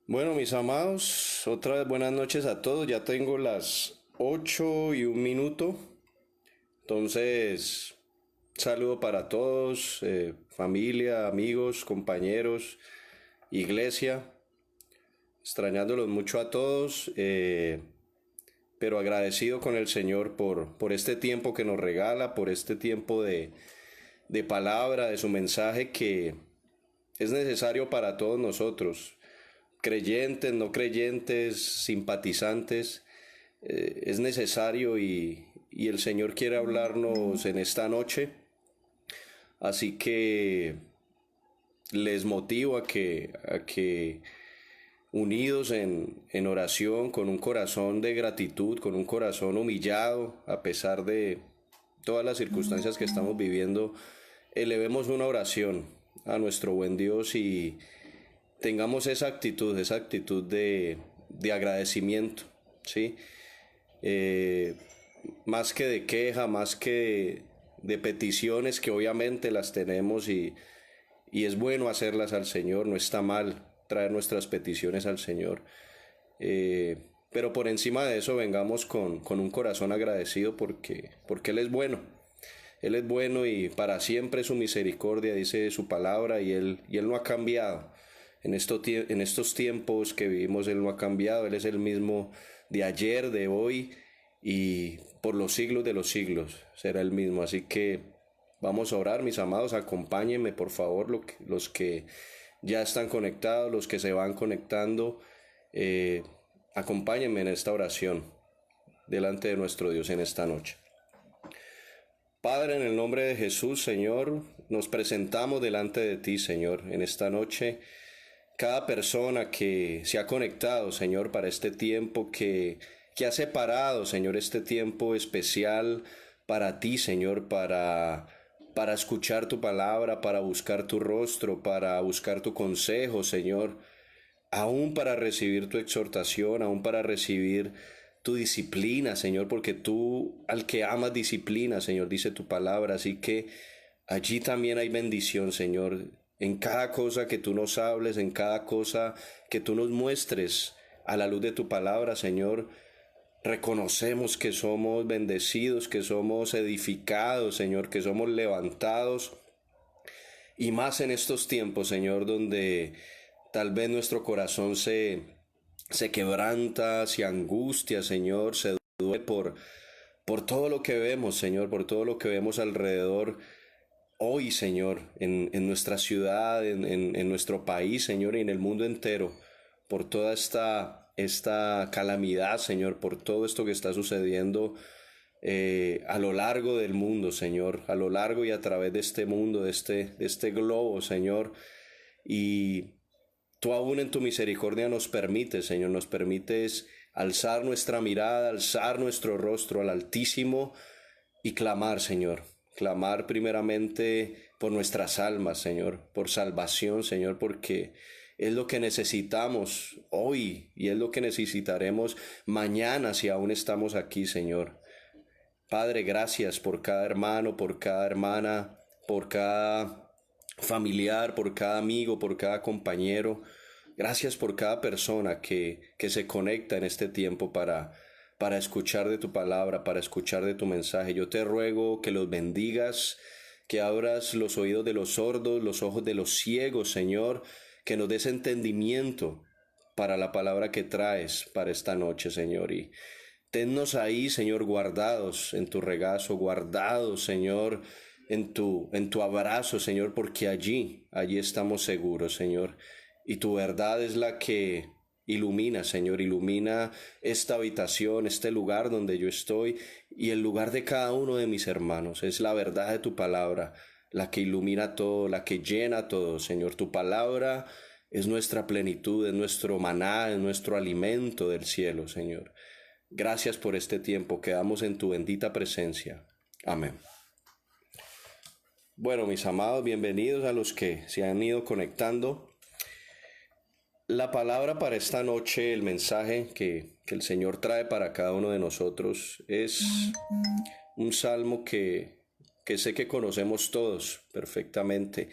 Bueno, mis amados, otra vez buenas noches a todos. Ya tengo las 8:01. Entonces, saludo para todos, familia, amigos, compañeros, iglesia. Extrañándolos mucho a todos, pero agradecido con el Señor por este tiempo que nos regala, por este tiempo de palabra, de su mensaje que es necesario para todos nosotros, creyentes, no creyentes, simpatizantes. Es necesario y el Señor quiere hablarnos en esta noche. Así que les motivo a que unidos en oración, con un corazón de gratitud, con un corazón humillado, a pesar de todas las circunstancias que estamos viviendo, elevemos una oración a nuestro buen Dios y tengamos esa actitud de agradecimiento, ¿sí? Eh, Más que de queja, más que de peticiones que obviamente las tenemos y es bueno hacerlas al Señor, no está mal traer nuestras peticiones al Señor. Pero por encima de eso vengamos con un corazón agradecido porque Él es bueno. Él es bueno y para siempre su misericordia, dice su palabra, y Él no ha cambiado. En estos tiempos que vivimos Él no ha cambiado. Él es el mismo de ayer, de hoy y por los siglos de los siglos será el mismo. Así que vamos a orar, mis amados, acompáñenme por favor los que ya están conectados, los que se van conectando, eh, acompáñenme en esta oración delante de nuestro Dios en esta noche. Padre, en el nombre de Jesús, Señor, nos presentamos delante de ti, Señor, en esta noche. Cada persona que se ha conectado, Señor, para este tiempo, que ha separado, Señor, este tiempo especial para ti, Señor, para escuchar tu palabra, para buscar tu rostro, para buscar tu consejo, Señor, aún para recibir tu exhortación, aún para recibir tu disciplina, Señor, porque tú al que amas disciplina, Señor, dice tu palabra. Así que allí también hay bendición, Señor, en cada cosa que tú nos hables, en cada cosa que tú nos muestres a la luz de tu palabra, Señor. Reconocemos que somos bendecidos, que somos edificados, Señor, que somos levantados y más en estos tiempos, Señor, donde tal vez nuestro corazón se quebranta, se angustia, Señor, se duele por todo lo que vemos, Señor, por todo lo que vemos alrededor hoy, Señor, en nuestra ciudad, en nuestro país, Señor, y en el mundo entero, por toda esta calamidad, Señor, por todo esto que está sucediendo a lo largo del mundo, Señor, a lo largo y a través de este mundo, de este globo, Señor. Y tú aún en tu misericordia nos permites, Señor, nos permites alzar nuestra mirada, alzar nuestro rostro al Altísimo y clamar, Señor. Clamar primeramente por nuestras almas, Señor, por salvación, Señor, porque es lo que necesitamos hoy y es lo que necesitaremos mañana si aún estamos aquí, Señor. Padre, gracias por cada hermano, por cada hermana, por cada familiar, por cada amigo, por cada compañero. Gracias por cada persona que se conecta en este tiempo para escuchar de tu palabra, para escuchar de tu mensaje. Yo te ruego que los bendigas, que abras los oídos de los sordos, los ojos de los ciegos, Señor, que nos des entendimiento para la palabra que traes para esta noche, Señor. Y tennos ahí, Señor, guardados en tu regazo, guardados, Señor, en tu abrazo, Señor, porque allí estamos seguros, Señor. Y tu verdad es la que ilumina, Señor, ilumina esta habitación, este lugar donde yo estoy y el lugar de cada uno de mis hermanos. Es la verdad de tu palabra, la que ilumina todo, la que llena todo, Señor. Tu palabra es nuestra plenitud, es nuestro maná, es nuestro alimento del cielo, Señor. Gracias por este tiempo, quedamos en tu bendita presencia. Amén. Bueno, mis amados, bienvenidos a los que se han ido conectando. La palabra para esta noche, el mensaje que el Señor trae para cada uno de nosotros es un salmo que sé que conocemos todos perfectamente.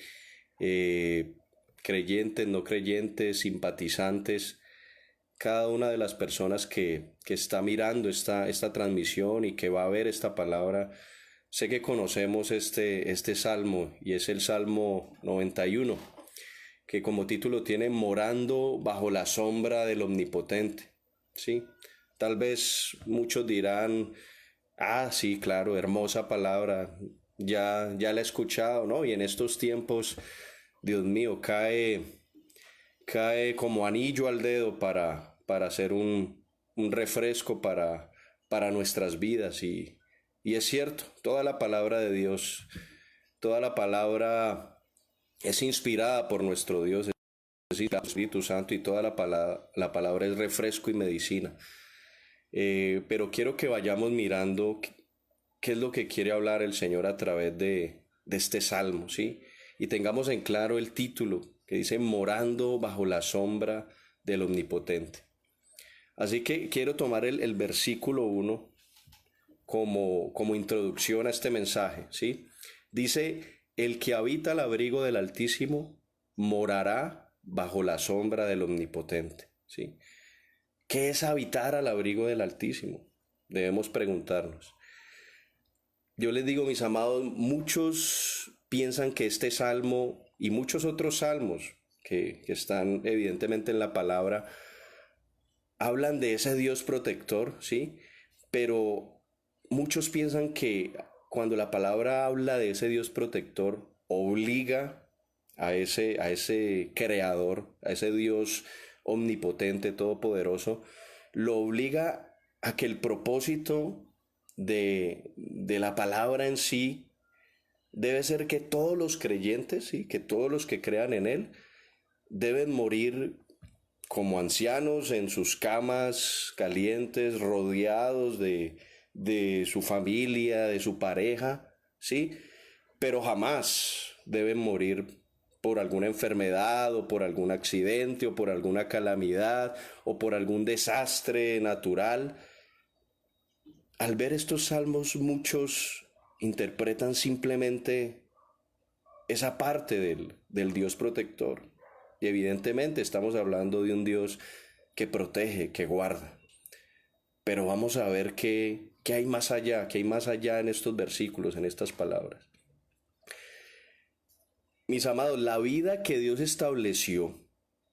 creyentes, no creyentes, simpatizantes, cada una de las personas que está mirando esta transmisión y que va a ver esta palabra. Sé que conocemos este salmo, y es el Salmo 91, que como título tiene Morando bajo la sombra del Omnipotente. ¿Sí? Tal vez muchos dirán, ah, sí, claro, hermosa palabra, ya la he escuchado, ¿no? Y en estos tiempos, Dios mío, cae como anillo al dedo para hacer un refresco para nuestras vidas. Y es cierto, toda la palabra de Dios, toda la palabra es inspirada por nuestro Dios, es el Espíritu Santo, y toda la palabra es refresco y medicina. Pero quiero que vayamos mirando qué es lo que quiere hablar el Señor a través de este salmo, ¿sí? Y tengamos en claro el título que dice Morando bajo la sombra del Omnipotente. Así que quiero tomar el versículo 1 como introducción a este mensaje, ¿sí? Dice, el que habita al abrigo del Altísimo morará bajo la sombra del Omnipotente, ¿sí? ¿Qué es habitar al abrigo del Altísimo? Debemos preguntarnos. Yo les digo, mis amados, muchos piensan que este salmo y muchos otros salmos que están evidentemente en la palabra hablan de ese Dios protector, ¿sí? Pero muchos piensan que cuando la palabra habla de ese Dios protector, obliga a ese creador, a ese Dios omnipotente, todopoderoso, lo obliga a que el propósito de la palabra en sí debe ser que todos los creyentes, ¿sí? Que todos los que crean en Él deben morir como ancianos en sus camas calientes, rodeados de su familia, de su pareja, ¿sí? Pero jamás deben morir por alguna enfermedad o por algún accidente o por alguna calamidad o por algún desastre natural. Al ver estos salmos, muchos interpretan simplemente esa parte del Dios protector. Y evidentemente estamos hablando de un Dios que protege, que guarda. Pero vamos a ver qué hay más allá, qué hay más allá en estos versículos, en estas palabras. Mis amados, la vida que Dios estableció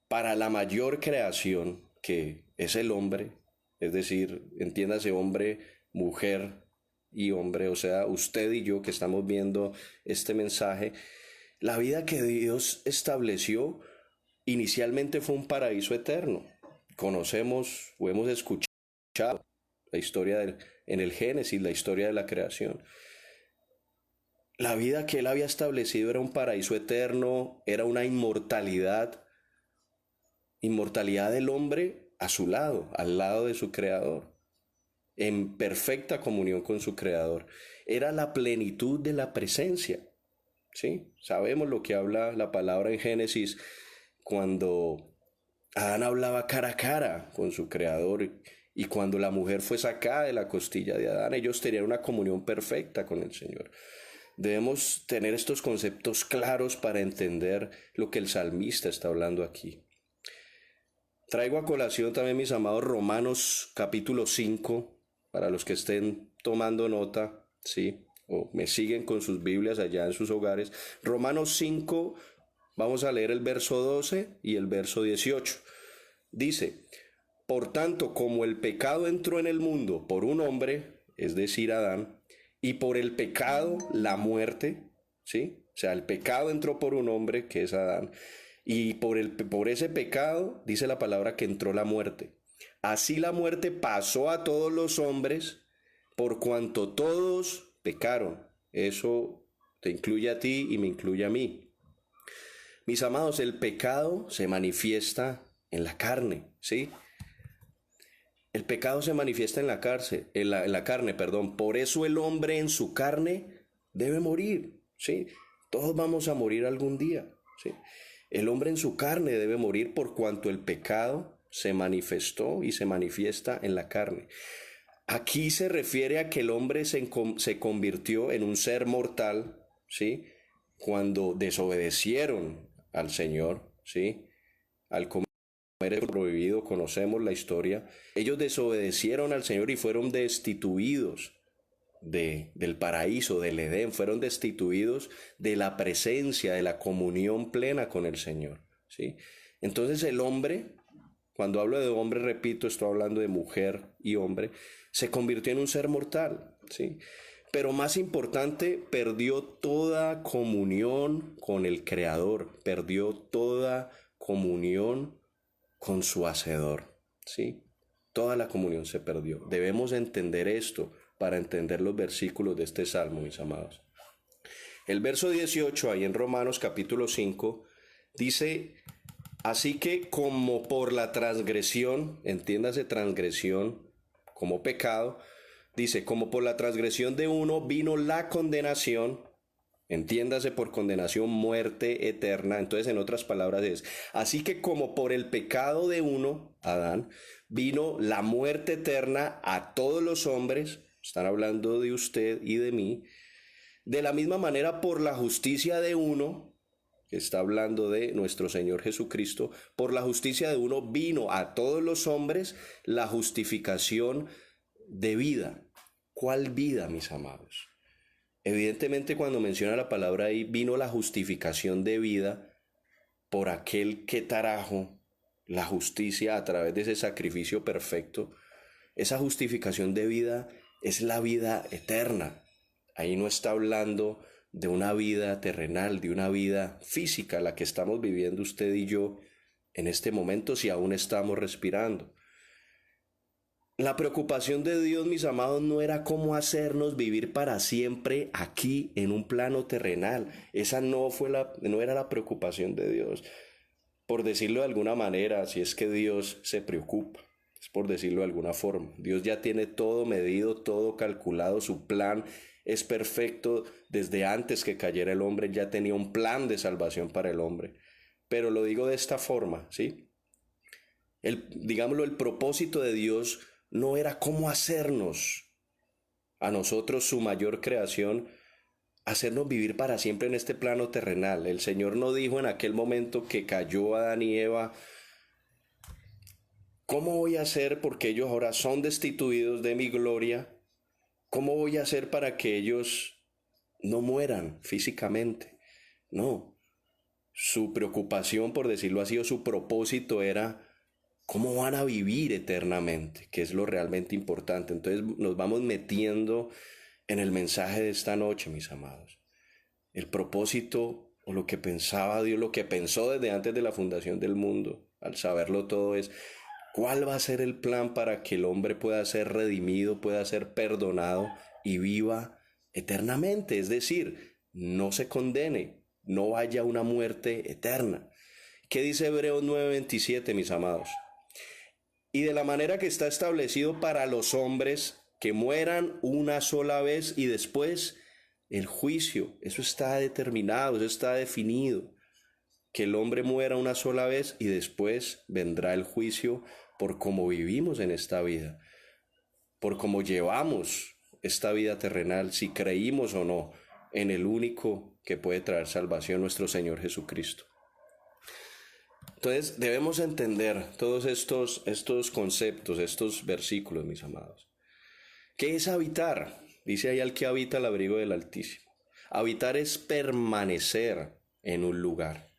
para la mayor creación, que es el hombre, es decir, entiéndase hombre, mujer y hombre, o sea, usted y yo que estamos viendo este mensaje, la vida que Dios estableció inicialmente fue un paraíso eterno. Conocemos o hemos escuchado la historia en el Génesis, la historia de la creación. La vida que Él había establecido era un paraíso eterno, era una inmortalidad del hombre a su lado, al lado de su Creador, en perfecta comunión con su Creador. Era la plenitud de la presencia, ¿sí? Sabemos lo que habla la palabra en Génesis cuando Adán hablaba cara a cara con su Creador, y cuando la mujer fue sacada de la costilla de Adán, ellos tenían una comunión perfecta con el Señor. Debemos tener estos conceptos claros para entender lo que el salmista está hablando aquí. Traigo a colación también, mis amados, Romanos capítulo 5, para los que estén tomando nota, ¿sí? O me siguen con sus Biblias allá en sus hogares. Romanos 5, vamos a leer el verso 12 y el verso 18. Dice, por tanto, como el pecado entró en el mundo por un hombre, es decir, Adán, y por el pecado la muerte, ¿sí? O sea, el pecado entró por un hombre, que es Adán, y por ese pecado, dice la palabra, que entró la muerte. Así la muerte pasó a todos los hombres, por cuanto todos pecaron. Eso te incluye a ti y me incluye a mí. Mis amados, el pecado se manifiesta en la carne, ¿sí? El pecado se manifiesta en la carne, perdón. Por eso el hombre en su carne debe morir, ¿sí? Todos vamos a morir algún día, ¿sí? El hombre en su carne debe morir por cuanto el pecado se manifestó y se manifiesta en la carne. Aquí se refiere a que el hombre se convirtió en un ser mortal, ¿sí? Cuando desobedecieron al Señor, ¿sí? Al comer el prohibido, conocemos la historia. Ellos desobedecieron al Señor y fueron destituidos del paraíso, del Edén, fueron destituidos de la presencia, de la comunión plena con el Señor, ¿sí? Entonces el hombre, cuando hablo de hombre, repito, estoy hablando de mujer y hombre, se convirtió en un ser mortal, ¿sí? Pero más importante, perdió toda comunión con el Creador, perdió toda comunión con su Hacedor, ¿sí? Toda la comunión se perdió. Debemos entender esto para entender los versículos de este salmo, mis amados. El verso 18, ahí en Romanos capítulo 5, dice: así que como por la transgresión, entiéndase transgresión como pecado, dice, como por la transgresión de uno vino la condenación, entiéndase por condenación muerte eterna. Entonces, en otras palabras es, así que como por el pecado de uno, Adán, vino la muerte eterna a todos los hombres, están hablando de usted y de mí, de la misma manera por la justicia de uno, que está hablando de nuestro Señor Jesucristo, por la justicia de uno vino a todos los hombres la justificación de vida. ¿Cuál vida, mis amados? Evidentemente, cuando menciona la palabra ahí, vino la justificación de vida por aquel que trajo la justicia a través de ese sacrificio perfecto. Esa justificación de vida es la vida eterna. Ahí no está hablando de una vida terrenal, de una vida física, la que estamos viviendo usted y yo en este momento, si aún estamos respirando. La preocupación de Dios, mis amados, no era cómo hacernos vivir para siempre aquí en un plano terrenal. Esa no era la preocupación de Dios. Por decirlo de alguna manera, si es que Dios se preocupa, es por decirlo de alguna forma. Dios ya tiene todo medido, todo calculado, su plan es perfecto. Desde antes que cayera el hombre ya tenía un plan de salvación para el hombre. Pero lo digo de esta forma, ¿sí? Digámoslo, el propósito de Dios no era cómo hacernos a nosotros, su mayor creación, hacernos vivir para siempre en este plano terrenal. El Señor no dijo en aquel momento que cayó Adán y Eva: ¿cómo voy a hacer porque ellos ahora son destituidos de mi gloria? ¿Cómo voy a hacer para que ellos no mueran físicamente? No, su preocupación, por decirlo así, o su propósito era cómo van a vivir eternamente, que es lo realmente importante. Entonces nos vamos metiendo en el mensaje de esta noche, mis amados. El propósito o lo que pensaba Dios, lo que pensó desde antes de la fundación del mundo, al saberlo todo, es cuál va a ser el plan para que el hombre pueda ser redimido, pueda ser perdonado y viva eternamente. Es decir, no se condene, no vaya a una muerte eterna. ¿Qué dice Hebreos 9:27, mis amados? Y de la manera que está establecido para los hombres que mueran una sola vez y después el juicio. Eso está determinado, eso está definido. Que el hombre muera una sola vez y después vendrá el juicio por cómo vivimos en esta vida, por cómo llevamos esta vida terrenal, si creímos o no en el único que puede traer salvación, nuestro Señor Jesucristo. Entonces debemos entender todos estos conceptos, estos versículos, mis amados. ¿Qué es habitar? Dice ahí: al que habita al abrigo del Altísimo. Habitar es permanecer en un lugar.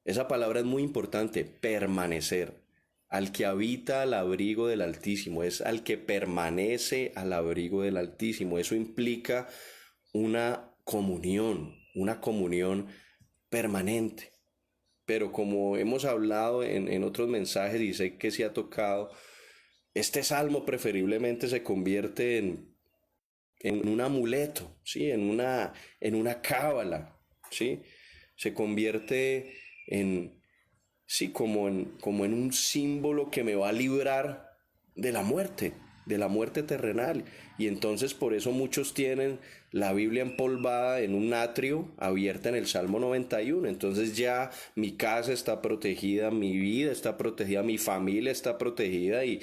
Esa palabra es muy importante, permanecer. Al que habita al abrigo del Altísimo, es al que permanece al abrigo del Altísimo. Eso implica una comunión permanente. Pero como hemos hablado en otros mensajes y sé que se ha tocado, este salmo preferiblemente se convierte en un amuleto, ¿sí? En una cábala, ¿sí? Se convierte sí, como en un símbolo que me va a librar de la muerte terrenal. Y entonces por eso muchos tienen la Biblia empolvada en un atrio abierta en el Salmo 91. Entonces ya mi casa está protegida, mi vida está protegida, mi familia está protegida y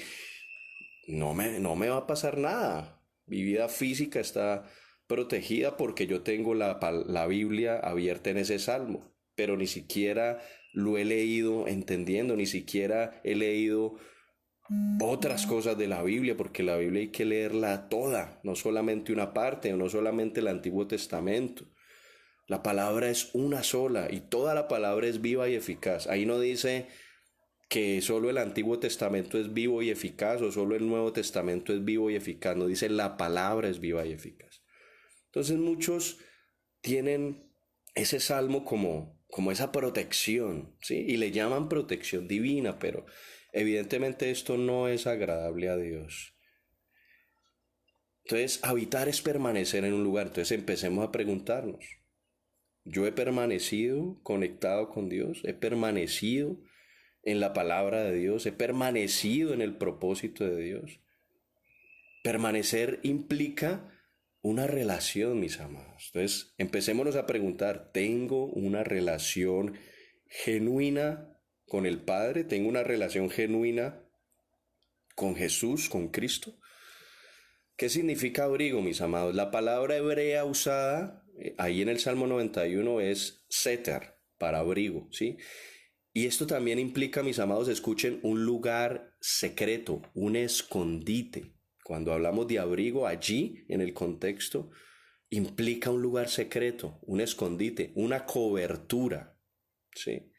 no me va a pasar nada. Mi vida física está protegida porque yo tengo la Biblia abierta en ese salmo, pero ni siquiera lo he leído entendiendo, ni siquiera he leído otras cosas de la Biblia, porque la Biblia hay que leerla toda, no solamente una parte, o no solamente el Antiguo Testamento. La palabra es una sola y toda la palabra es viva y eficaz. Ahí no dice que solo el Antiguo Testamento es vivo y eficaz o solo el Nuevo Testamento es vivo y eficaz. No dice la palabra es viva y eficaz. Entonces muchos tienen ese salmo como esa protección, ¿sí? Y le llaman protección divina, pero evidentemente esto no es agradable a Dios. Entonces, habitar es permanecer en un lugar. Entonces empecemos a preguntarnos, ¿yo he permanecido conectado con Dios? ¿He permanecido en la palabra de Dios? ¿He permanecido en el propósito de Dios? Permanecer implica una relación, mis amados. Entonces, empecémonos a preguntar, ¿tengo una relación genuina con el Padre? ¿Tengo una relación genuina con Jesús, con Cristo? ¿Qué significa abrigo, mis amados? La palabra hebrea usada ahí en el Salmo 91 es seter, para abrigo, ¿sí? Y esto también implica, mis amados, escuchen, un lugar secreto, un escondite. Cuando hablamos de abrigo, allí, en el contexto, implica un lugar secreto, un escondite, una cobertura, ¿sí?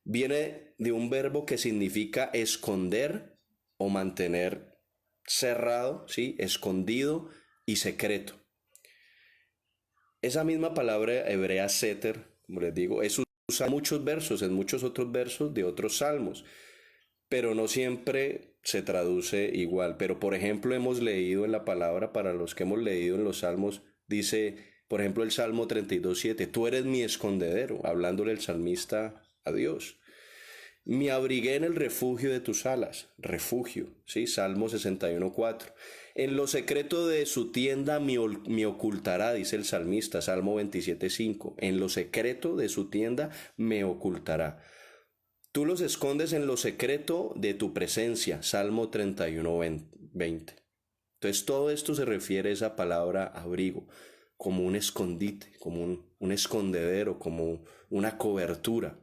Viene de un verbo que significa esconder o mantener cerrado, ¿sí? Escondido y secreto. Esa misma palabra hebrea seter, como les digo, es usada en muchos versos, en muchos otros versos de otros salmos, pero no siempre se traduce igual. Pero por ejemplo hemos leído en la palabra, para los que hemos leído en los salmos, dice, por ejemplo el Salmo 32:7, tú eres mi escondedero, hablándole el salmista a Dios. Me abrigué en el refugio de tus alas, refugio, ¿sí? Salmo 61:4. En lo secreto de su tienda me ocultará, dice el salmista, Salmo 27:5. En lo secreto de su tienda me ocultará. Tú los escondes en lo secreto de tu presencia, Salmo 31:20. Entonces todo esto se refiere a esa palabra abrigo, como un escondite, como un escondedero, como una cobertura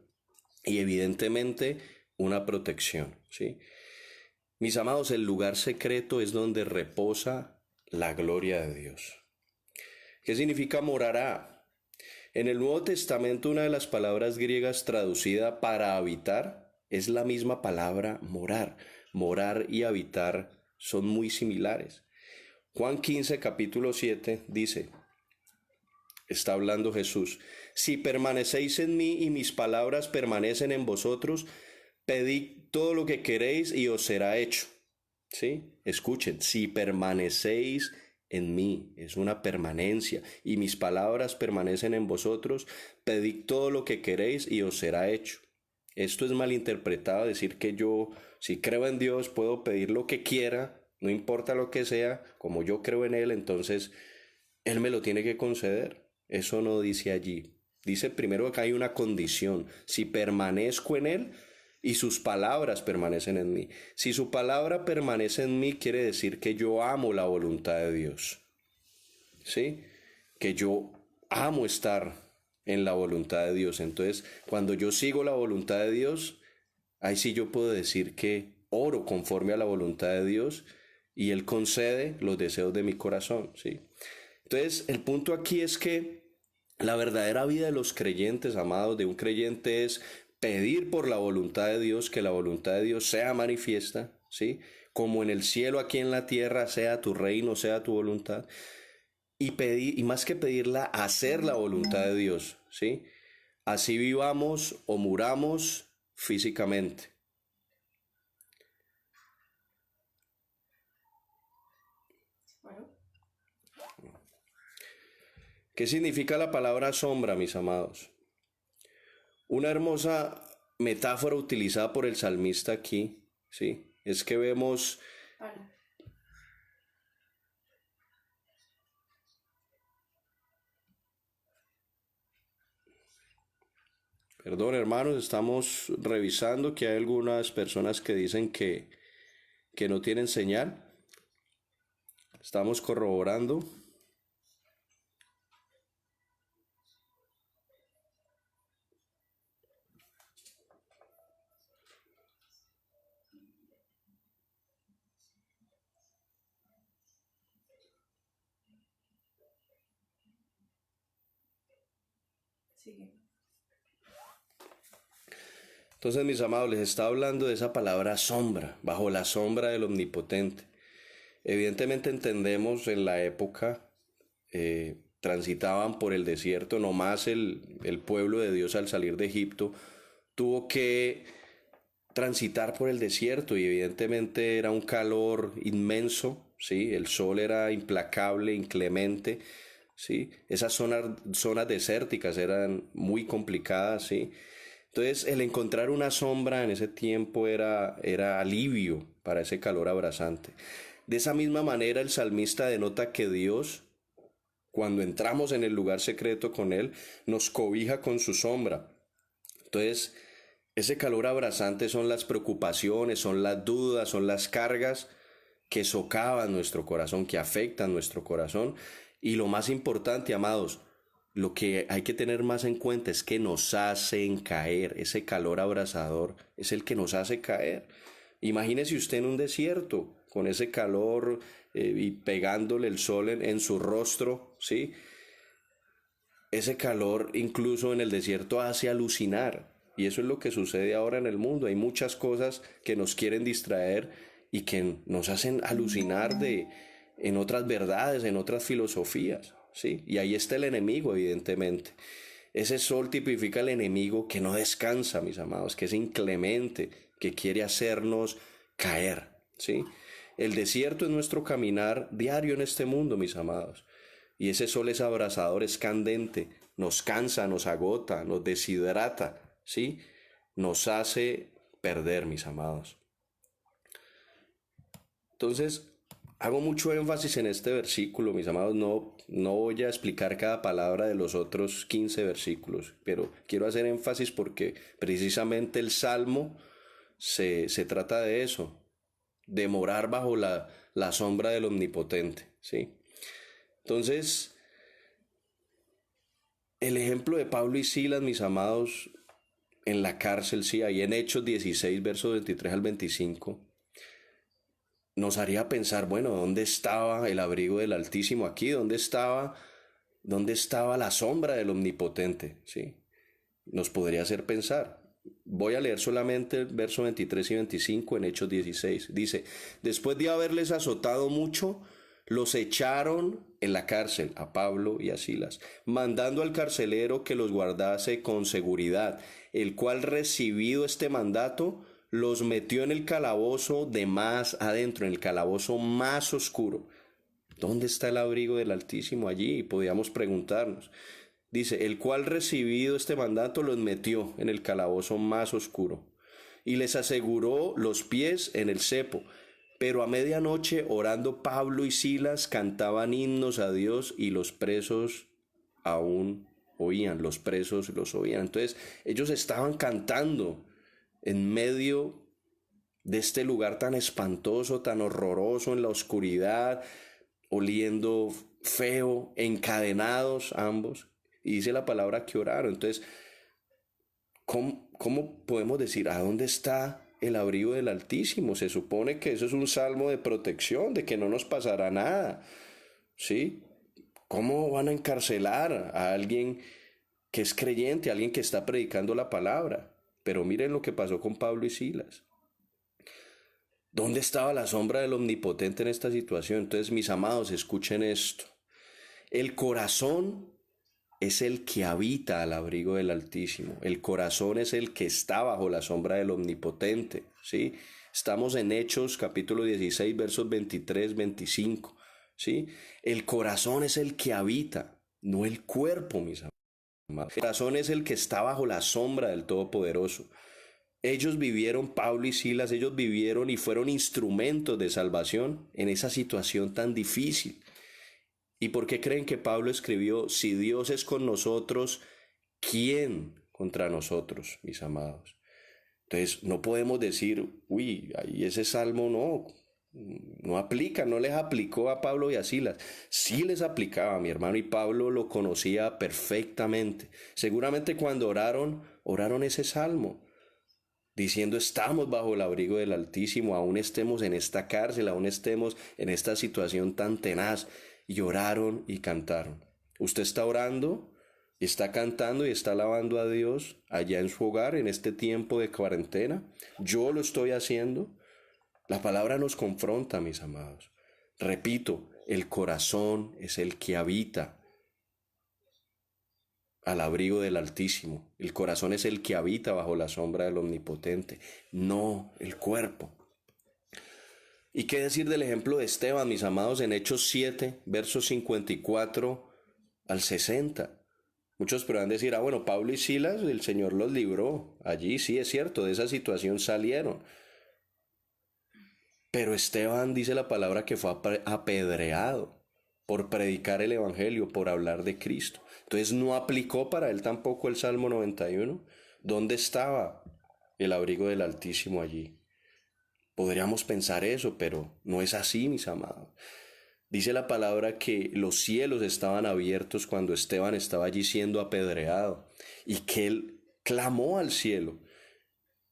y evidentemente una protección, ¿sí? Mis amados, el lugar secreto es donde reposa la gloria de Dios. ¿Qué significa morará? En el Nuevo Testamento una de las palabras griegas traducida para habitar es la misma palabra morar. Morar y habitar son muy similares. Juan 15, capítulo 7 dice, está hablando Jesús, si permanecéis en mí y mis palabras permanecen en vosotros, pedid todo lo que queréis y os será hecho. ¿Sí? Escuchen, si permanecéis en mí, es una permanencia, y mis palabras permanecen en vosotros, pedid todo lo que queréis y os será hecho. Esto es malinterpretado, decir que yo, si creo en Dios, puedo pedir lo que quiera, no importa lo que sea, como yo creo en Él, entonces Él me lo tiene que conceder. Eso no dice allí. Dice primero que hay una condición. Si permanezco en Él y sus palabras permanecen en mí. Si su palabra permanece en mí, quiere decir que yo amo la voluntad de Dios. ¿Sí? Que yo amo estar en la voluntad de Dios. Entonces, cuando yo sigo la voluntad de Dios, ahí sí yo puedo decir que oro conforme a la voluntad de Dios y Él concede los deseos de mi corazón, ¿sí? Entonces, el punto aquí es que la verdadera vida de los creyentes, amados, de un creyente es pedir por la voluntad de Dios, que la voluntad de Dios sea manifiesta, ¿sí? Como en el cielo, aquí en la tierra, sea tu reino, sea tu voluntad. Y pedir, y más que pedirla, hacer la voluntad de Dios, ¿sí? Así vivamos o muramos físicamente. ¿Qué significa la palabra sombra, mis amados? Una hermosa metáfora utilizada por el salmista aquí, ¿sí? Es que vemos... Perdón, hermanos, estamos revisando que hay algunas personas que dicen que no tienen señal. Estamos corroborando. Entonces, mis amados, les estaba hablando de esa palabra sombra, bajo la sombra del Omnipotente. Evidentemente entendemos en la época, transitaban por el desierto, nomás el pueblo de Dios al salir de Egipto tuvo que transitar por el desierto y evidentemente era un calor inmenso, ¿sí? El sol era implacable, inclemente, ¿sí? Esas zonas desérticas eran muy complicadas, ¿sí? Entonces, el encontrar una sombra en ese tiempo era alivio para ese calor abrasante. De esa misma manera, el salmista denota que Dios, cuando entramos en el lugar secreto con Él, nos cobija con su sombra. Entonces, ese calor abrasante son las preocupaciones, son las dudas, son las cargas que socavan nuestro corazón, que afectan nuestro corazón. Y lo más importante, amados, lo que hay que tener más en cuenta es que nos hacen caer. Ese calor abrasador es el que nos hace caer. Imagínese usted en un desierto, con ese calor y pegándole el sol en su rostro, ¿sí? Ese calor incluso en el desierto hace alucinar. Y eso es lo que sucede ahora en el mundo. Hay muchas cosas que nos quieren distraer y que nos hacen alucinar en otras verdades, en otras filosofías, ¿sí? Y ahí está el enemigo, evidentemente. Ese sol tipifica al enemigo que no descansa, mis amados, que es inclemente, que quiere hacernos caer, ¿sí? El desierto es nuestro caminar diario en este mundo, mis amados. Y ese sol es abrasador, es candente, nos cansa, nos agota, nos deshidrata, ¿sí? Nos hace perder, mis amados. Entonces, hago mucho énfasis en este versículo, mis amados. No voy a explicar cada palabra de los otros 15 versículos, pero quiero hacer énfasis porque precisamente el Salmo se trata de eso, de morar bajo la sombra del Omnipotente, ¿sí? Entonces, el ejemplo de Pablo y Silas, mis amados, en la cárcel, sí, ahí en Hechos 16, versos 23 al 25, nos haría pensar, bueno, ¿dónde estaba el abrigo del Altísimo aquí? ¿Dónde estaba la sombra del Omnipotente? ¿Sí? Nos podría hacer pensar. Voy a leer solamente el verso 23 y 25 en Hechos 16. Dice, después de haberles azotado mucho, los echaron en la cárcel a Pablo y a Silas, mandando al carcelero que los guardase con seguridad, el cual recibido este mandato, los metió en el calabozo de más adentro, en el calabozo más oscuro. ¿Dónde está el abrigo del Altísimo allí? Podíamos preguntarnos. Dice, el cual recibido este mandato los metió en el calabozo más oscuro y les aseguró los pies en el cepo. Pero a medianoche, orando Pablo y Silas, cantaban himnos a Dios y los presos aún oían, los presos los oían. Entonces ellos estaban cantando en medio de este lugar tan espantoso, tan horroroso, en la oscuridad, oliendo feo, encadenados ambos. Y dice la palabra que oraron. Entonces, ¿cómo podemos decir a dónde está el abrigo del Altísimo? Se supone que eso es un salmo de protección, de que no nos pasará nada, ¿sí? ¿Cómo van a encarcelar a alguien que es creyente, a alguien que está predicando la palabra? Pero miren lo que pasó con Pablo y Silas. ¿Dónde estaba la sombra del Omnipotente en esta situación? Entonces, mis amados, escuchen esto. El corazón es el que habita al abrigo del Altísimo. El corazón es el que está bajo la sombra del Omnipotente, ¿sí? Estamos en Hechos capítulo 16, versos 23, 25, ¿sí? El corazón es el que habita, no el cuerpo, mis amados. El corazón es el que está bajo la sombra del Todopoderoso. Ellos vivieron, Pablo y Silas, ellos vivieron y fueron instrumentos de salvación en esa situación tan difícil. ¿Y por qué creen que Pablo escribió, si Dios es con nosotros, ¿quién contra nosotros, mis amados? Entonces no podemos decir, uy, ahí ese salmo no aplica, no les aplicó a Pablo y a Silas. Sí les aplicaba a mi hermano y Pablo lo conocía perfectamente. Seguramente cuando oraron ese salmo, diciendo estamos bajo el abrigo del Altísimo, aún estemos en esta cárcel, aún estemos en esta situación tan tenaz. Y oraron y cantaron. ¿Usted está orando? está cantando y está alabando a Dios allá en su hogar en este tiempo de cuarentena. Yo lo estoy haciendo. La palabra nos confronta, mis amados. Repito, el corazón es el que habita al abrigo del Altísimo. El corazón es el que habita bajo la sombra del Omnipotente, no el cuerpo. ¿Y qué decir del ejemplo de Esteban, mis amados, en Hechos 7, versos 54 al 60? Muchos podrán decir, bueno, Pablo y Silas, el Señor los libró. Allí sí es cierto, de esa situación salieron. Pero Esteban dice la palabra que fue apedreado por predicar el Evangelio, por hablar de Cristo. Entonces no aplicó para él tampoco el Salmo 91. ¿Dónde estaba el abrigo del Altísimo allí? Podríamos pensar eso, pero no es así, mis amados. Dice la palabra que los cielos estaban abiertos cuando Esteban estaba allí siendo apedreado y que él clamó al cielo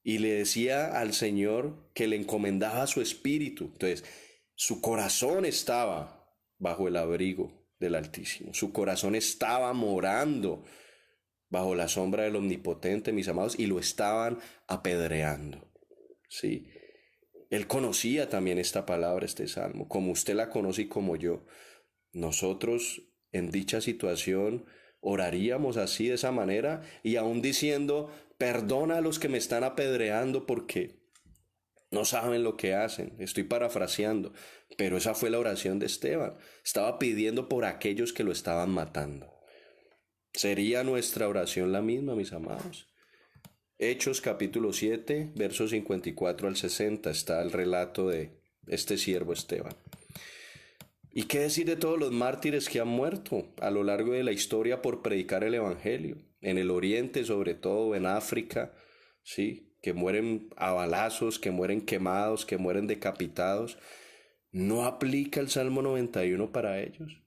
y le decía al Señor que le encomendaba su espíritu. Entonces, su corazón estaba bajo el abrigo del Altísimo. Su corazón estaba morando bajo la sombra del Omnipotente, mis amados, y lo estaban apedreando. ¿Sí? Él conocía también esta palabra, este salmo, como usted la conoce y como yo. Nosotros en dicha situación oraríamos así de esa manera y aún diciendo, perdona a los que me están apedreando porque no saben lo que hacen. Estoy parafraseando, pero esa fue la oración de Esteban. Estaba pidiendo por aquellos que lo estaban matando. ¿Sería nuestra oración la misma, mis amados? Hechos capítulo 7, versos 54 al 60 está el relato de este siervo Esteban. ¿Y qué decir de todos los mártires que han muerto a lo largo de la historia por predicar el Evangelio? En el Oriente, sobre todo, en África, ¿sí? Que mueren a balazos, que mueren quemados, que mueren decapitados. ¿No aplica el Salmo 91 para ellos?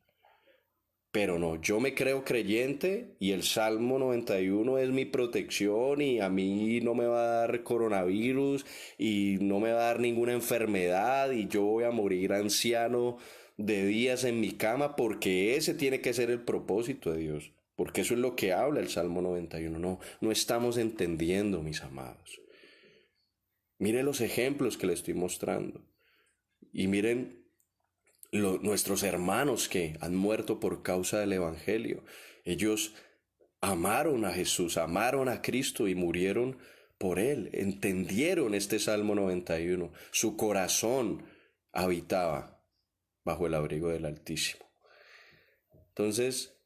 Pero no, yo me creo creyente y el Salmo 91 es mi protección y a mí no me va a dar coronavirus y no me va a dar ninguna enfermedad y yo voy a morir anciano de días en mi cama porque ese tiene que ser el propósito de Dios. Porque eso es lo que habla el Salmo 91. No estamos entendiendo, mis amados. Miren los ejemplos que le estoy mostrando. Y miren nuestros hermanos que han muerto por causa del Evangelio. Ellos amaron a Jesús, amaron a Cristo y murieron por Él. Entendieron este Salmo 91. Su corazón habitaba bajo el abrigo del Altísimo. Entonces,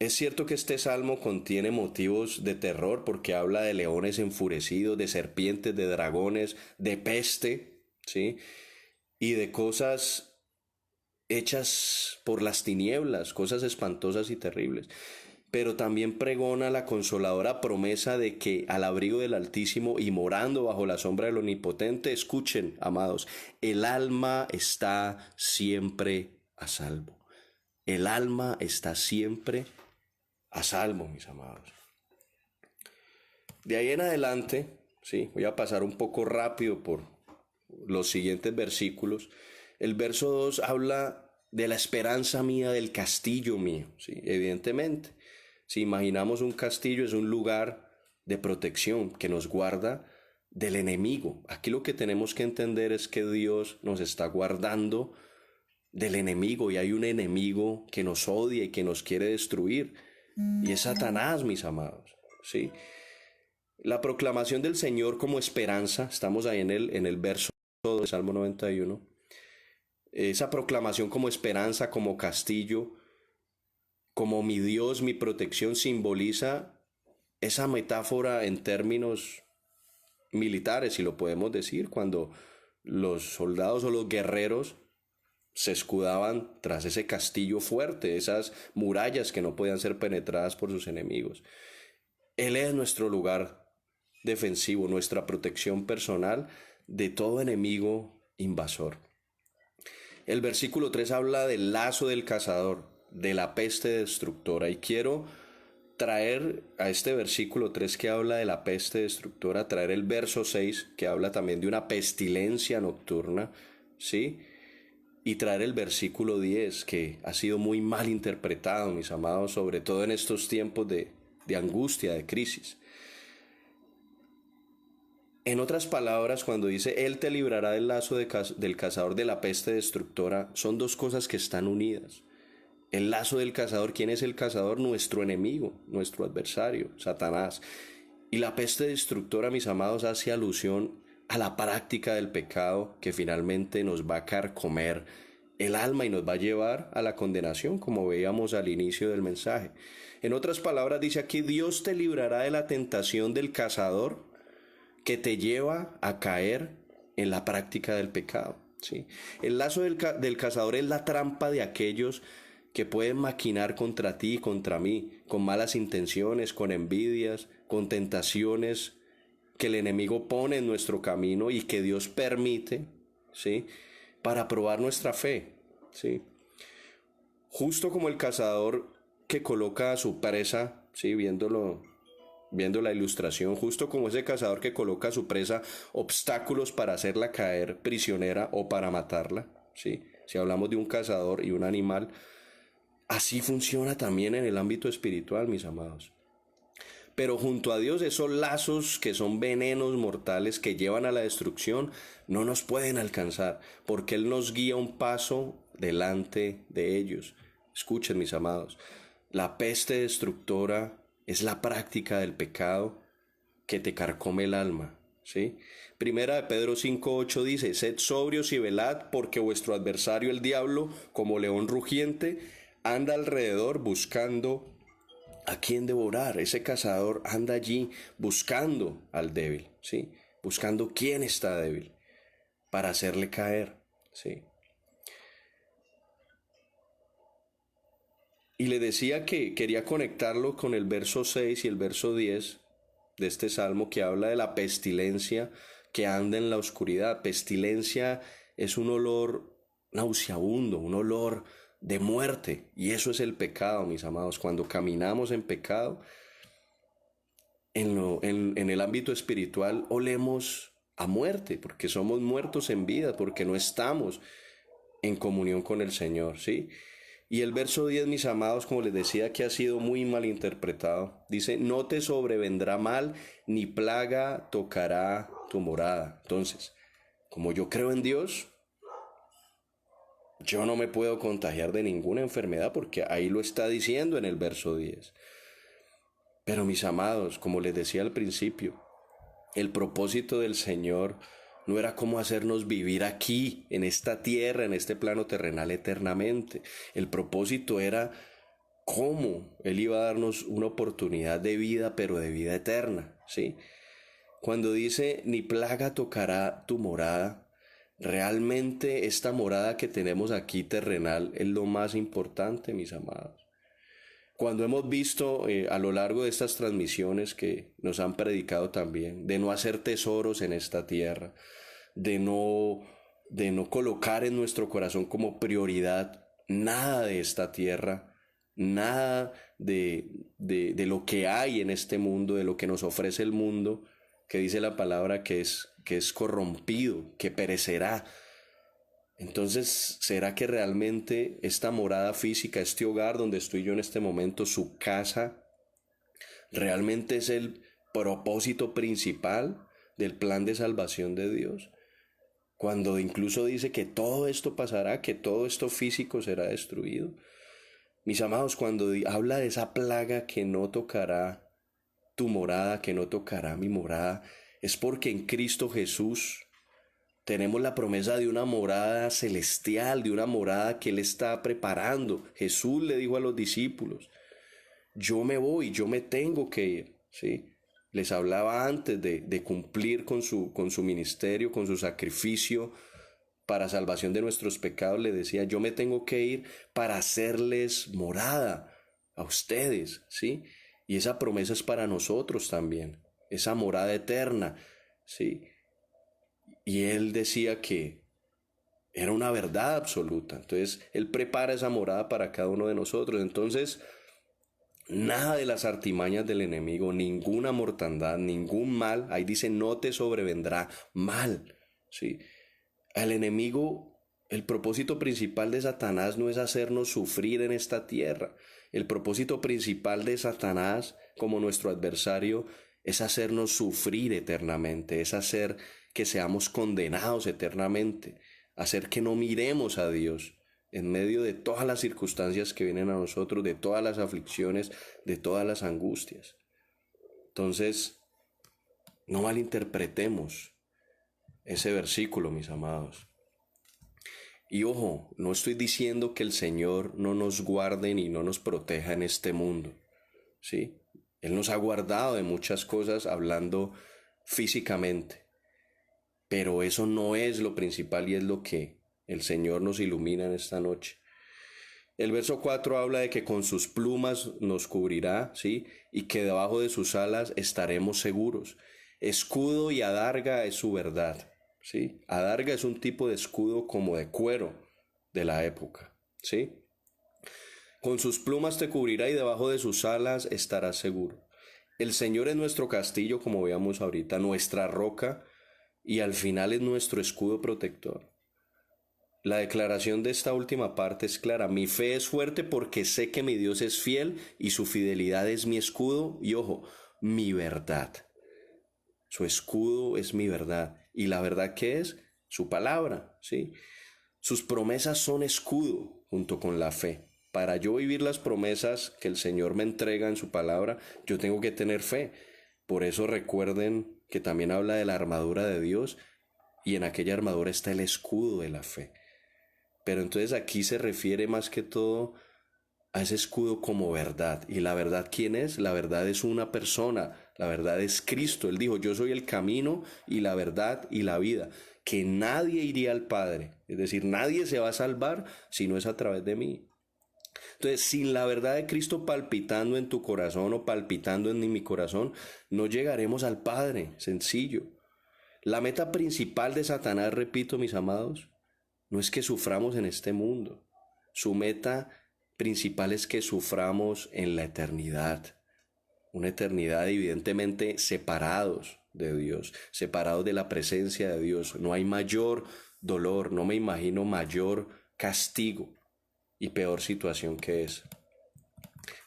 es cierto que este salmo contiene motivos de terror porque habla de leones enfurecidos, de serpientes, de dragones, de peste, ¿sí? Y de cosas hechas por las tinieblas, cosas espantosas y terribles. Pero también pregona la consoladora promesa de que al abrigo del Altísimo y morando bajo la sombra del Omnipotente, escuchen, amados, el alma está siempre a salvo. El alma está siempre a salvo, mis amados. De ahí en adelante, sí, voy a pasar un poco rápido por los siguientes versículos. El verso 2 habla de la esperanza mía, del castillo mío, ¿sí? Evidentemente, si imaginamos un castillo es un lugar de protección que nos guarda del enemigo. Aquí lo que tenemos que entender es que Dios nos está guardando del enemigo y hay un enemigo que nos odia y que nos quiere destruir y es Satanás, mis amados, ¿sí? La proclamación del Señor como esperanza, estamos ahí en el verso del Salmo 91, esa proclamación como esperanza, como castillo, como mi Dios, mi protección, simboliza esa metáfora en términos militares, si lo podemos decir, cuando los soldados o los guerreros se escudaban tras ese castillo fuerte, esas murallas que no podían ser penetradas por sus enemigos. Él es nuestro lugar defensivo, nuestra protección personal de todo enemigo invasor. El versículo 3 habla del lazo del cazador, de la peste destructora. Y quiero traer a este versículo 3 que habla de la peste destructora, traer el verso 6 que habla también de una pestilencia nocturna, ¿sí? y traer el versículo 10, que ha sido muy mal interpretado, mis amados, sobre todo en estos tiempos de angustia, de crisis. En otras palabras, cuando dice, Él te librará del lazo del cazador de la peste destructora, son dos cosas que están unidas. El lazo del cazador, ¿quién es el cazador? Nuestro enemigo, nuestro adversario, Satanás. Y la peste destructora, mis amados, hace alusión a la práctica del pecado que finalmente nos va a carcomer el alma y nos va a llevar a la condenación, como veíamos al inicio del mensaje. En otras palabras, dice aquí, Dios te librará de la tentación del cazador que te lleva a caer en la práctica del pecado. ¿Sí? El lazo del cazador es la trampa de aquellos que pueden maquinar contra ti y contra mí, con malas intenciones, con envidias, con tentaciones que el enemigo pone en nuestro camino y que Dios permite, ¿sí?, para probar nuestra fe, ¿sí? Justo como el cazador que coloca a su presa, ¿sí?, viendo la ilustración, justo como ese cazador que coloca a su presa obstáculos para hacerla caer prisionera o para matarla, ¿sí? Si hablamos de un cazador y un animal, así funciona también en el ámbito espiritual, mis amados. Pero junto a Dios, esos lazos que son venenos mortales que llevan a la destrucción no nos pueden alcanzar, porque Él nos guía un paso delante de ellos. Escuchen, mis amados, la peste destructora es la práctica del pecado que te carcome el alma, ¿sí? Primera de Pedro 5:8 dice, sed sobrios y velad, porque vuestro adversario el diablo, como león rugiente, anda alrededor buscando a quién devorar. Ese cazador anda allí buscando al débil, ¿sí? Buscando quién está débil para hacerle caer, ¿sí? Y le decía que quería conectarlo con el verso 6 y el verso 10 de este salmo que habla de la pestilencia que anda en la oscuridad. Pestilencia es un olor nauseabundo, un olor de muerte, y eso es el pecado, mis amados. Cuando caminamos en pecado, en el ámbito espiritual olemos a muerte, porque somos muertos en vida, porque no estamos en comunión con el Señor, ¿sí? Y el verso 10, mis amados, como les decía, que ha sido muy mal interpretado, dice, no te sobrevendrá mal, ni plaga tocará tu morada. Entonces, como yo creo en Dios, yo no me puedo contagiar de ninguna enfermedad, porque ahí lo está diciendo en el verso 10. Pero mis amados, como les decía al principio, el propósito del Señor no era cómo hacernos vivir aquí, en esta tierra, en este plano terrenal eternamente. El propósito era cómo Él iba a darnos una oportunidad de vida, pero de vida eterna, ¿sí? Cuando dice, ni plaga tocará tu morada, realmente esta morada que tenemos aquí terrenal es lo más importante, mis amados. Cuando hemos visto a lo largo de estas transmisiones que nos han predicado también, de no hacer tesoros en esta tierra, de no, de no colocar en nuestro corazón como prioridad nada de esta tierra, nada de lo que hay en este mundo, de lo que nos ofrece el mundo, que dice la palabra que es corrompido, que perecerá. Entonces, ¿será que realmente esta morada física, este hogar donde estoy yo en este momento, su casa, realmente es el propósito principal del plan de salvación de Dios? Cuando incluso dice que todo esto pasará, que todo esto físico será destruido. Mis amados, cuando habla de esa plaga que no tocará tu morada, que no tocará mi morada, es porque en Cristo Jesús tenemos la promesa de una morada celestial, de una morada que Él está preparando. Jesús le dijo a los discípulos, yo me voy, yo me tengo que ir, ¿sí? Les hablaba antes de cumplir con su ministerio, con su sacrificio para salvación de nuestros pecados. Le decía, yo me tengo que ir para hacerles morada a ustedes, ¿sí? Y esa promesa es para nosotros también, esa morada eterna, ¿sí? Y Él decía que era una verdad absoluta. Entonces, Él prepara esa morada para cada uno de nosotros. Entonces, nada de las artimañas del enemigo, ninguna mortandad, ningún mal, ahí dice, no te sobrevendrá mal, ¿sí? Al enemigo El propósito principal de Satanás no es hacernos sufrir en esta tierra. El propósito principal de Satanás como nuestro adversario es hacernos sufrir eternamente, es hacer que seamos condenados eternamente, hacer que no miremos a Dios en medio de todas las circunstancias que vienen a nosotros, de todas las aflicciones, de todas las angustias. Entonces, no malinterpretemos ese versículo, mis amados. Y ojo, no estoy diciendo que el Señor no nos guarde ni no nos proteja en este mundo, ¿sí? Él nos ha guardado de muchas cosas hablando físicamente, pero eso no es lo principal y es lo que el Señor nos ilumina en esta noche. El verso 4 habla de que con sus plumas nos cubrirá, ¿sí? Y que debajo de sus alas estaremos seguros. Escudo y adarga es su verdad, ¿sí? Adarga es un tipo de escudo como de cuero de la época, ¿sí? Con sus plumas te cubrirá y debajo de sus alas estarás seguro. El Señor es nuestro castillo, como veamos ahorita, nuestra roca y al final es nuestro escudo protector. La declaración de esta última parte es clara. Mi fe es fuerte porque sé que mi Dios es fiel y su fidelidad es mi escudo y, ojo, mi verdad. Su escudo es mi verdad. ¿Y la verdad qué es? Su palabra, ¿sí? Sus promesas son escudo junto con la fe. Para yo vivir las promesas que el Señor me entrega en su palabra, yo tengo que tener fe. Por eso recuerden que también habla de la armadura de Dios y en aquella armadura está el escudo de la fe. Pero entonces aquí se refiere más que todo a ese escudo como verdad. ¿Y la verdad quién es? La verdad es una persona, la verdad es Cristo. Él dijo, yo soy el camino y la verdad y la vida, que nadie iría al Padre. Es decir, nadie se va a salvar si no es a través de mí. Entonces, sin la verdad de Cristo palpitando en tu corazón o palpitando en mi corazón, no llegaremos al Padre, sencillo. La meta principal de Satanás, repito, mis amados, no es que suframos en este mundo. Su meta principal es que suframos en la eternidad. Una eternidad evidentemente separados de Dios, separados de la presencia de Dios. No hay mayor dolor, no me imagino mayor castigo y peor situación que esa.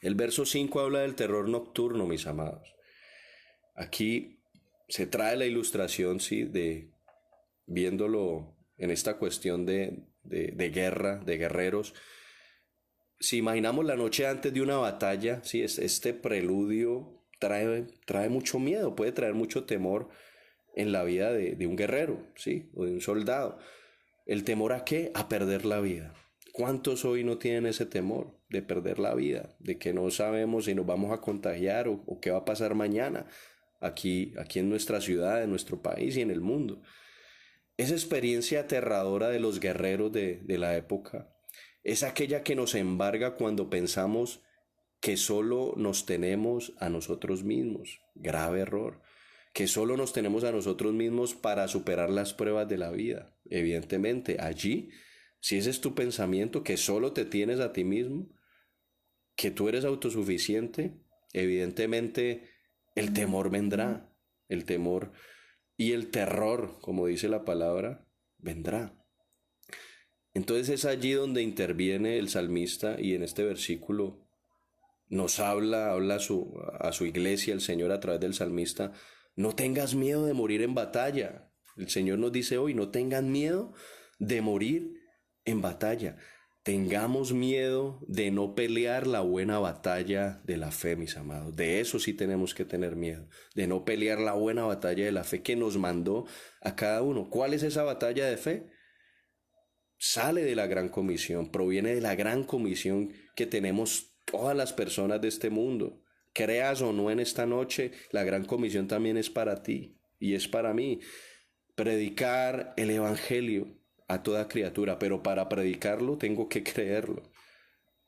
El verso 5 habla del terror nocturno, mis amados. Aquí se trae la ilustración, sí, de viéndolo en esta cuestión de guerra, de guerreros. Si imaginamos la noche antes de una batalla, sí, este preludio trae mucho miedo, puede traer mucho temor en la vida de un guerrero, sí, o de un soldado. ¿El temor a qué? A perder la vida. ¿Cuántos hoy no tienen ese temor de perder la vida? De que no sabemos si nos vamos a contagiar o qué va a pasar mañana aquí en nuestra ciudad, en nuestro país y en el mundo. Esa experiencia aterradora de los guerreros de la época es aquella que nos embarga cuando pensamos que solo nos tenemos a nosotros mismos. Grave error. Que solo nos tenemos a nosotros mismos para superar las pruebas de la vida. Evidentemente, allí, si ese es tu pensamiento, que solo te tienes a ti mismo, que tú eres autosuficiente, evidentemente el temor vendrá. El temor y el terror, como dice la palabra, vendrá. Entonces es allí donde interviene el salmista y en este versículo nos habla a su iglesia, el Señor a través del salmista, no tengas miedo de morir en batalla. El Señor nos dice hoy, no tengan miedo de morir en batalla. Tengamos miedo de no pelear la buena batalla de la fe, mis amados. De eso sí tenemos que tener miedo, de no pelear la buena batalla de la fe que nos mandó a cada uno. ¿Cuál es esa batalla de fe? Sale de la gran comisión, proviene de la gran comisión que tenemos todas las personas de este mundo. Creas o no en esta noche, la gran comisión también es para ti y es para mí. Predicar el evangelio a toda criatura, pero para predicarlo tengo que creerlo.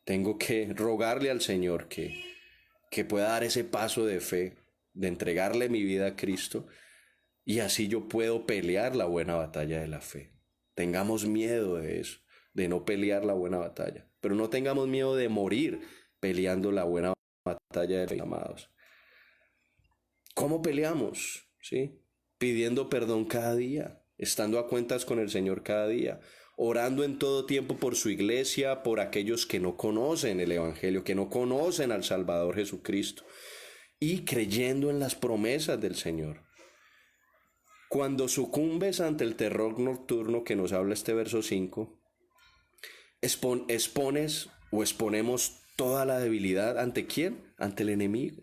Tengo que rogarle al Señor que pueda dar ese paso de fe, de entregarle mi vida a Cristo y así yo puedo pelear la buena batalla de la fe. Tengamos miedo de eso, de no pelear la buena batalla, pero no tengamos miedo de morir peleando la buena batalla de los amados. ¿Cómo peleamos? ¿Sí? Pidiendo perdón cada día, estando a cuentas con el Señor cada día, orando en todo tiempo por su iglesia, por aquellos que no conocen el Evangelio, que no conocen al Salvador Jesucristo, y creyendo en las promesas del Señor. Cuando sucumbes ante el terror nocturno que nos habla este verso 5, expones o exponemos toda la debilidad. ¿Ante quién? Ante el enemigo.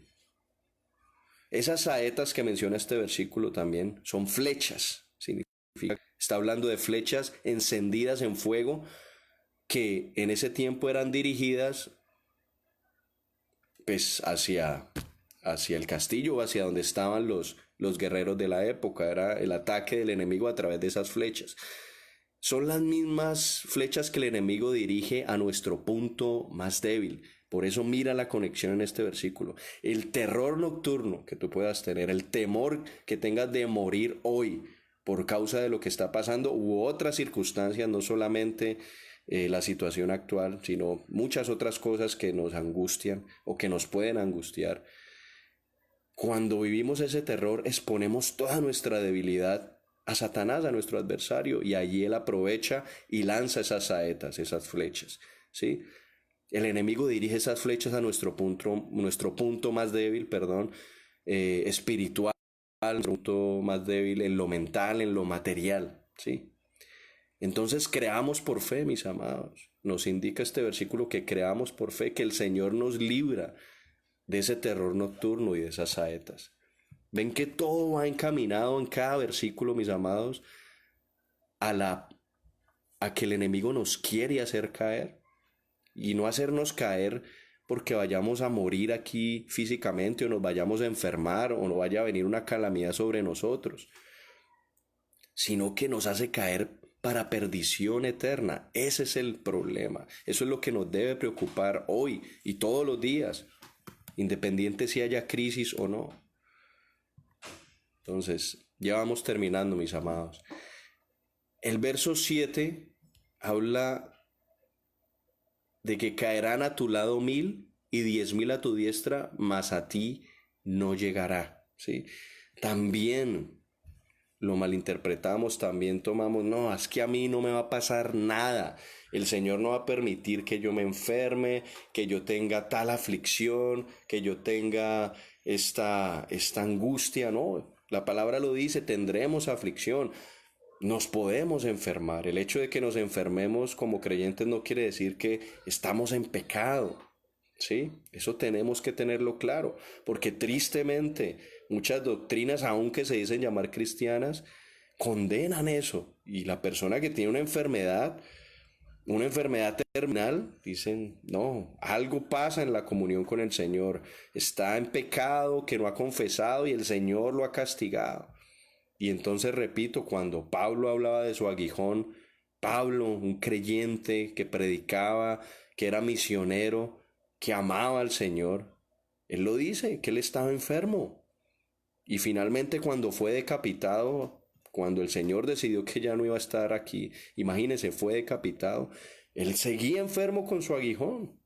Esas saetas que menciona este versículo también son flechas. Está hablando de flechas encendidas en fuego que en ese tiempo eran dirigidas pues hacia el castillo o hacia donde estaban los guerreros de la época. Era el ataque del enemigo a través de esas flechas. Son las mismas flechas que el enemigo dirige a nuestro punto más débil. Por eso mira la conexión en este versículo. El terror nocturno que tú puedas tener, el temor que tengas de morir hoy por causa de lo que está pasando u otras circunstancias, no solamente la situación actual, sino muchas otras cosas que nos angustian o que nos pueden angustiar. Cuando vivimos ese terror, exponemos toda nuestra debilidad a Satanás, a nuestro adversario, y allí él aprovecha y lanza esas saetas, esas flechas, ¿sí? El enemigo dirige esas flechas a nuestro punto más débil, espiritual, nuestro punto más débil en lo mental, en lo material, ¿sí? Entonces creamos por fe, mis amados. Nos indica este versículo que creamos por fe, que el Señor nos libra de ese terror nocturno y de esas saetas. Ven que todo va encaminado en cada versículo, mis amados, a que el enemigo nos quiere hacer caer, y no hacernos caer porque vayamos a morir aquí físicamente o nos vayamos a enfermar o no vaya a venir una calamidad sobre nosotros, sino que nos hace caer para perdición eterna. Ese es el problema. Eso es lo que nos debe preocupar hoy y todos los días, independiente si haya crisis o no. Entonces, ya vamos terminando, mis amados. El verso 7 habla de que caerán a tu lado 1000 y 10,000 a tu diestra, mas a ti no llegará, ¿sí? También lo malinterpretamos, también tomamos, no, es que a mí no me va a pasar nada. El Señor no va a permitir que yo me enferme, que yo tenga tal aflicción, que yo tenga esta angustia, no. La palabra lo dice, tendremos aflicción. Nos podemos enfermar. El hecho de que nos enfermemos como creyentes no quiere decir que estamos en pecado, ¿sí? Eso tenemos que tenerlo claro, porque tristemente muchas doctrinas, aunque se dicen llamar cristianas, condenan eso. Y la persona que tiene una enfermedad terminal, dicen, no, algo pasa en la comunión con el Señor. Está en pecado, que no ha confesado y el Señor lo ha castigado. Y entonces repito, cuando Pablo hablaba de su aguijón, Pablo, un creyente que predicaba, que era misionero, que amaba al Señor, él lo dice, que él estaba enfermo. Y finalmente cuando fue decapitado, cuando el Señor decidió que ya no iba a estar aquí, imagínense, fue decapitado, él seguía enfermo con su aguijón.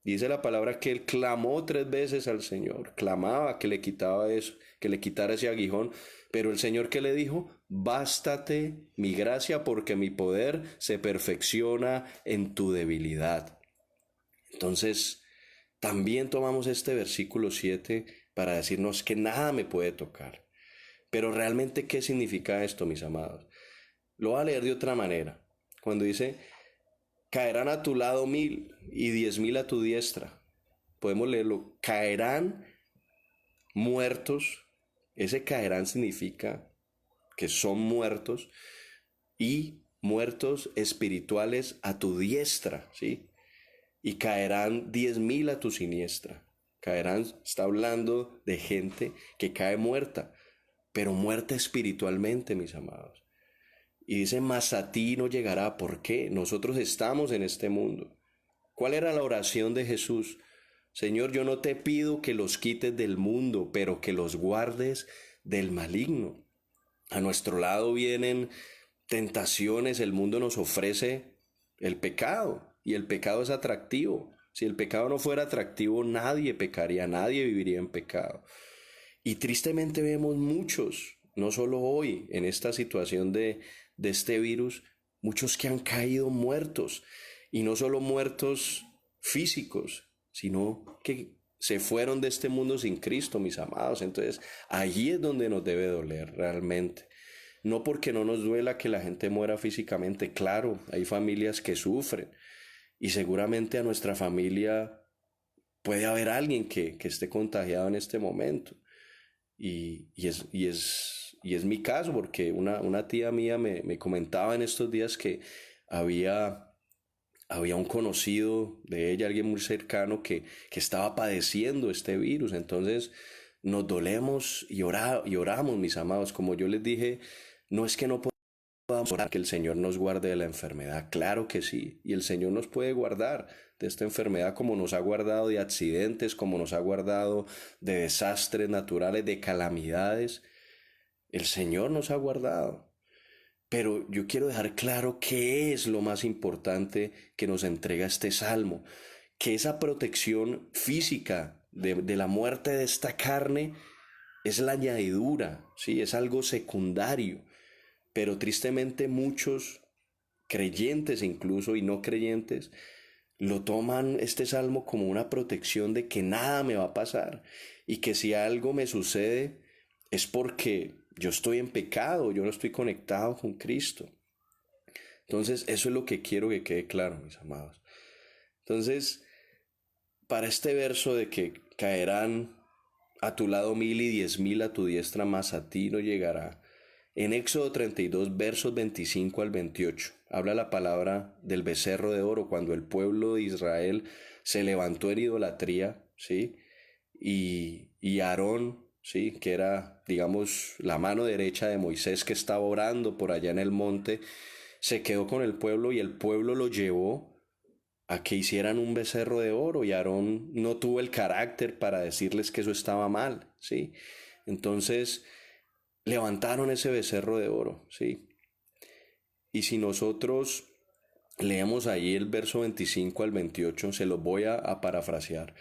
Dice la palabra que él clamó 3 veces al Señor, clamaba que le quitaba eso, que le quitara ese aguijón, pero el Señor, ¿qué le dijo? Bástate mi gracia porque mi poder se perfecciona en tu debilidad. Entonces, también tomamos este versículo 7 para decirnos que nada me puede tocar. Pero realmente, ¿qué significa esto, mis amados? Lo voy a leer de otra manera. Cuando dice, caerán a tu lado 1000 y 10,000 a tu diestra. Podemos leerlo, caerán muertos. Ese caerán significa que son muertos y muertos espirituales a tu diestra, ¿sí? Y caerán 10,000 a tu siniestra. Caerán, está hablando de gente que cae muerta, pero muerta espiritualmente, mis amados. Y dice, mas a ti no llegará. ¿Por qué? Nosotros estamos en este mundo. ¿Cuál era la oración de Jesús? Señor, yo no te pido que los quites del mundo, pero que los guardes del maligno. A nuestro lado vienen tentaciones, el mundo nos ofrece el pecado y el pecado es atractivo. Si el pecado no fuera atractivo, nadie pecaría, nadie viviría en pecado. Y tristemente vemos muchos, no solo hoy, en esta situación de este virus, muchos que han caído muertos, y no solo muertos físicos, sino que se fueron de este mundo sin Cristo, mis amados. Entonces, allí es donde nos debe doler realmente. No porque no nos duela que la gente muera físicamente, claro, hay familias que sufren y seguramente a nuestra familia puede haber alguien que esté contagiado en este momento. Y es mi caso, porque una tía mía me comentaba en estos días que había, había un conocido de ella, alguien muy cercano, que estaba padeciendo este virus. Entonces nos dolemos y oramos, mis amados. Como yo les dije, no es que no podamos orar que el Señor nos guarde de la enfermedad, claro que sí, y el Señor nos puede guardar de esta enfermedad como nos ha guardado de accidentes, como nos ha guardado de desastres naturales, de calamidades. El Señor nos ha guardado. Pero yo quiero dejar claro qué es lo más importante que nos entrega este salmo, que esa protección física de la muerte de esta carne es la añadidura, ¿sí? Es algo secundario. Pero tristemente muchos creyentes incluso y no creyentes lo toman este salmo como una protección de que nada me va a pasar y que si algo me sucede es porque yo estoy en pecado, yo no estoy conectado con Cristo. Entonces eso es lo que quiero que quede claro, mis amados. Entonces, para este verso de que caerán a tu lado 1000 y 10.000 a tu diestra, mas a ti no llegará. En Éxodo 32, versos 25 al 28, habla la palabra del becerro de oro cuando el pueblo de Israel se levantó en idolatría, ¿sí? Y Aarón, ¿sí? Que era, digamos, la mano derecha de Moisés que estaba orando por allá en el monte, se quedó con el pueblo y el pueblo lo llevó a que hicieran un becerro de oro y Aarón no tuvo el carácter para decirles que eso estaba mal, ¿sí? Entonces levantaron ese becerro de oro, ¿sí? Y si nosotros leemos ahí el verso 25 al 28, se los voy a parafrasear.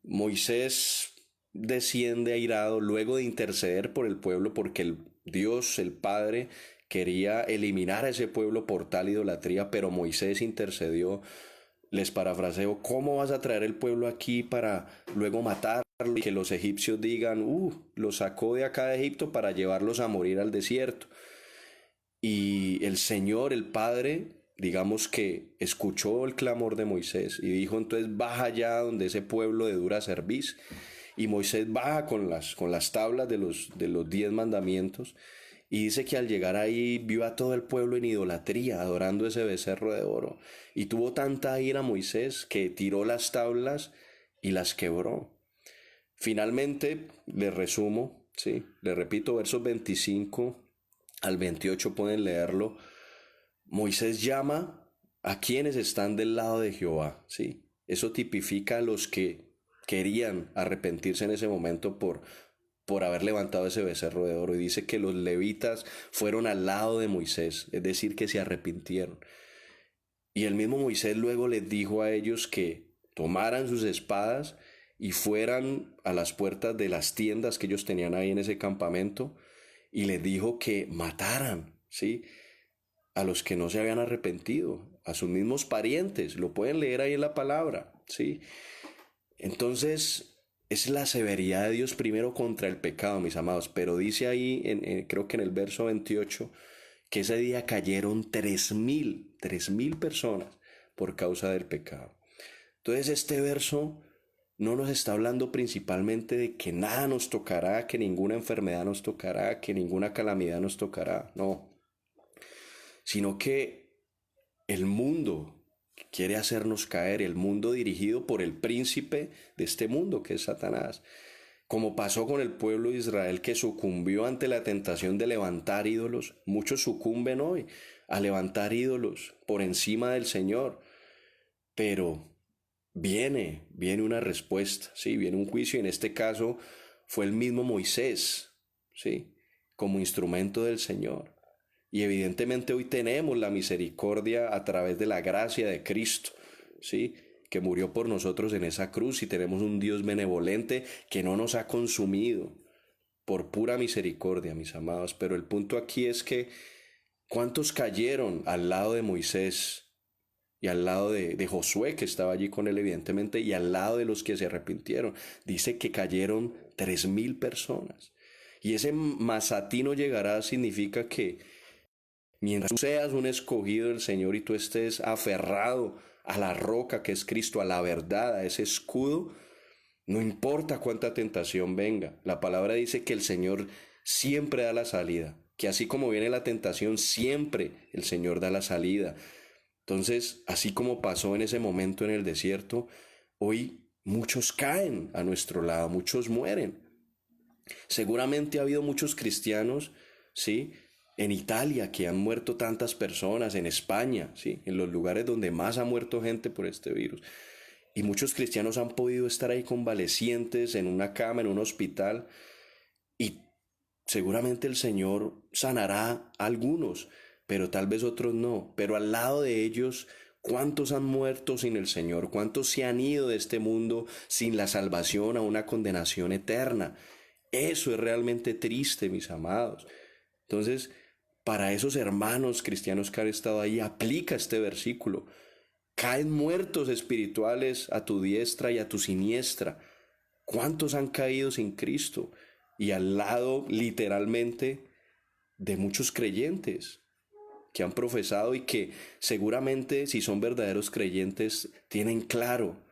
Moisés desciende airado luego de interceder por el pueblo porque el Dios, el Padre, quería eliminar a ese pueblo por tal idolatría, pero Moisés intercedió. Les parafraseo, ¿cómo vas a traer el pueblo aquí para luego matarlo y que los egipcios digan, los sacó de acá de Egipto para llevarlos a morir al desierto? Y el Señor, el Padre, digamos que escuchó el clamor de Moisés y dijo, entonces baja allá donde ese pueblo de dura cerviz. Y Moisés baja con las tablas de los 10 mandamientos y dice que al llegar ahí vio a todo el pueblo en idolatría, adorando ese becerro de oro. Y tuvo tanta ira Moisés que tiró las tablas y las quebró. Finalmente, le resumo, ¿sí? Le repito, versos 25 al 28 pueden leerlo. Moisés llama a quienes están del lado de Jehová, ¿sí? Eso tipifica a los que querían arrepentirse en ese momento por haber levantado ese becerro de oro. Y dice que los levitas fueron al lado de Moisés, es decir, que se arrepintieron. Y el mismo Moisés luego les dijo a ellos que tomaran sus espadas y fueran a las puertas de las tiendas que ellos tenían ahí en ese campamento y les dijo que mataran, ¿sí? A los que no se habían arrepentido, a sus mismos parientes, lo pueden leer ahí en la palabra, ¿sí? Entonces, es la severidad de Dios primero contra el pecado, mis amados, pero dice ahí, creo que en el verso 28, que ese día cayeron 3.000 personas por causa del pecado. Entonces, este verso no nos está hablando principalmente de que nada nos tocará, que ninguna enfermedad nos tocará, que ninguna calamidad nos tocará, no, sino que el mundo quiere hacernos caer, el mundo dirigido por el príncipe de este mundo, que es Satanás. Como pasó con el pueblo de Israel que sucumbió ante la tentación de levantar ídolos, muchos sucumben hoy a levantar ídolos por encima del Señor. Pero viene una respuesta, ¿sí? Viene un juicio y en este caso fue el mismo Moisés, ¿sí? Como instrumento del Señor. Y evidentemente hoy tenemos la misericordia a través de la gracia de Cristo, ¿sí? Que murió por nosotros en esa cruz y tenemos un Dios benevolente que no nos ha consumido por pura misericordia, mis amados. Pero el punto aquí es que ¿Cuántos cayeron al lado de Moisés y al lado de Josué, que estaba allí con él evidentemente, y al lado de los que se arrepintieron? Dice que cayeron 3.000 personas. Y ese más a ti no llegará significa que mientras tú seas un escogido del Señor y tú estés aferrado a la roca que es Cristo, a la verdad, a ese escudo, no importa cuánta tentación venga. La palabra dice que el Señor siempre da la salida, que así como viene la tentación, siempre el Señor da la salida. Entonces, así como pasó en ese momento en el desierto, hoy muchos caen a nuestro lado, muchos mueren. Seguramente ha habido muchos cristianos, ¿sí? En Italia, que han muerto tantas personas, en España, ¿sí? En los lugares donde más ha muerto gente por este virus. Y muchos cristianos han podido estar ahí convalecientes en una cama, en un hospital, y seguramente el Señor sanará a algunos, pero tal vez otros no. Pero al lado de ellos, ¿cuántos han muerto sin el Señor? ¿Cuántos se han ido de este mundo sin la salvación a una condenación eterna? Eso es realmente triste, mis amados. Entonces, para esos hermanos cristianos que han estado ahí, aplica este versículo. Caen muertos espirituales a tu diestra y a tu siniestra. ¿Cuántos han caído sin Cristo? Y al lado, literalmente, de muchos creyentes que han profesado y que seguramente, si son verdaderos creyentes, tienen claro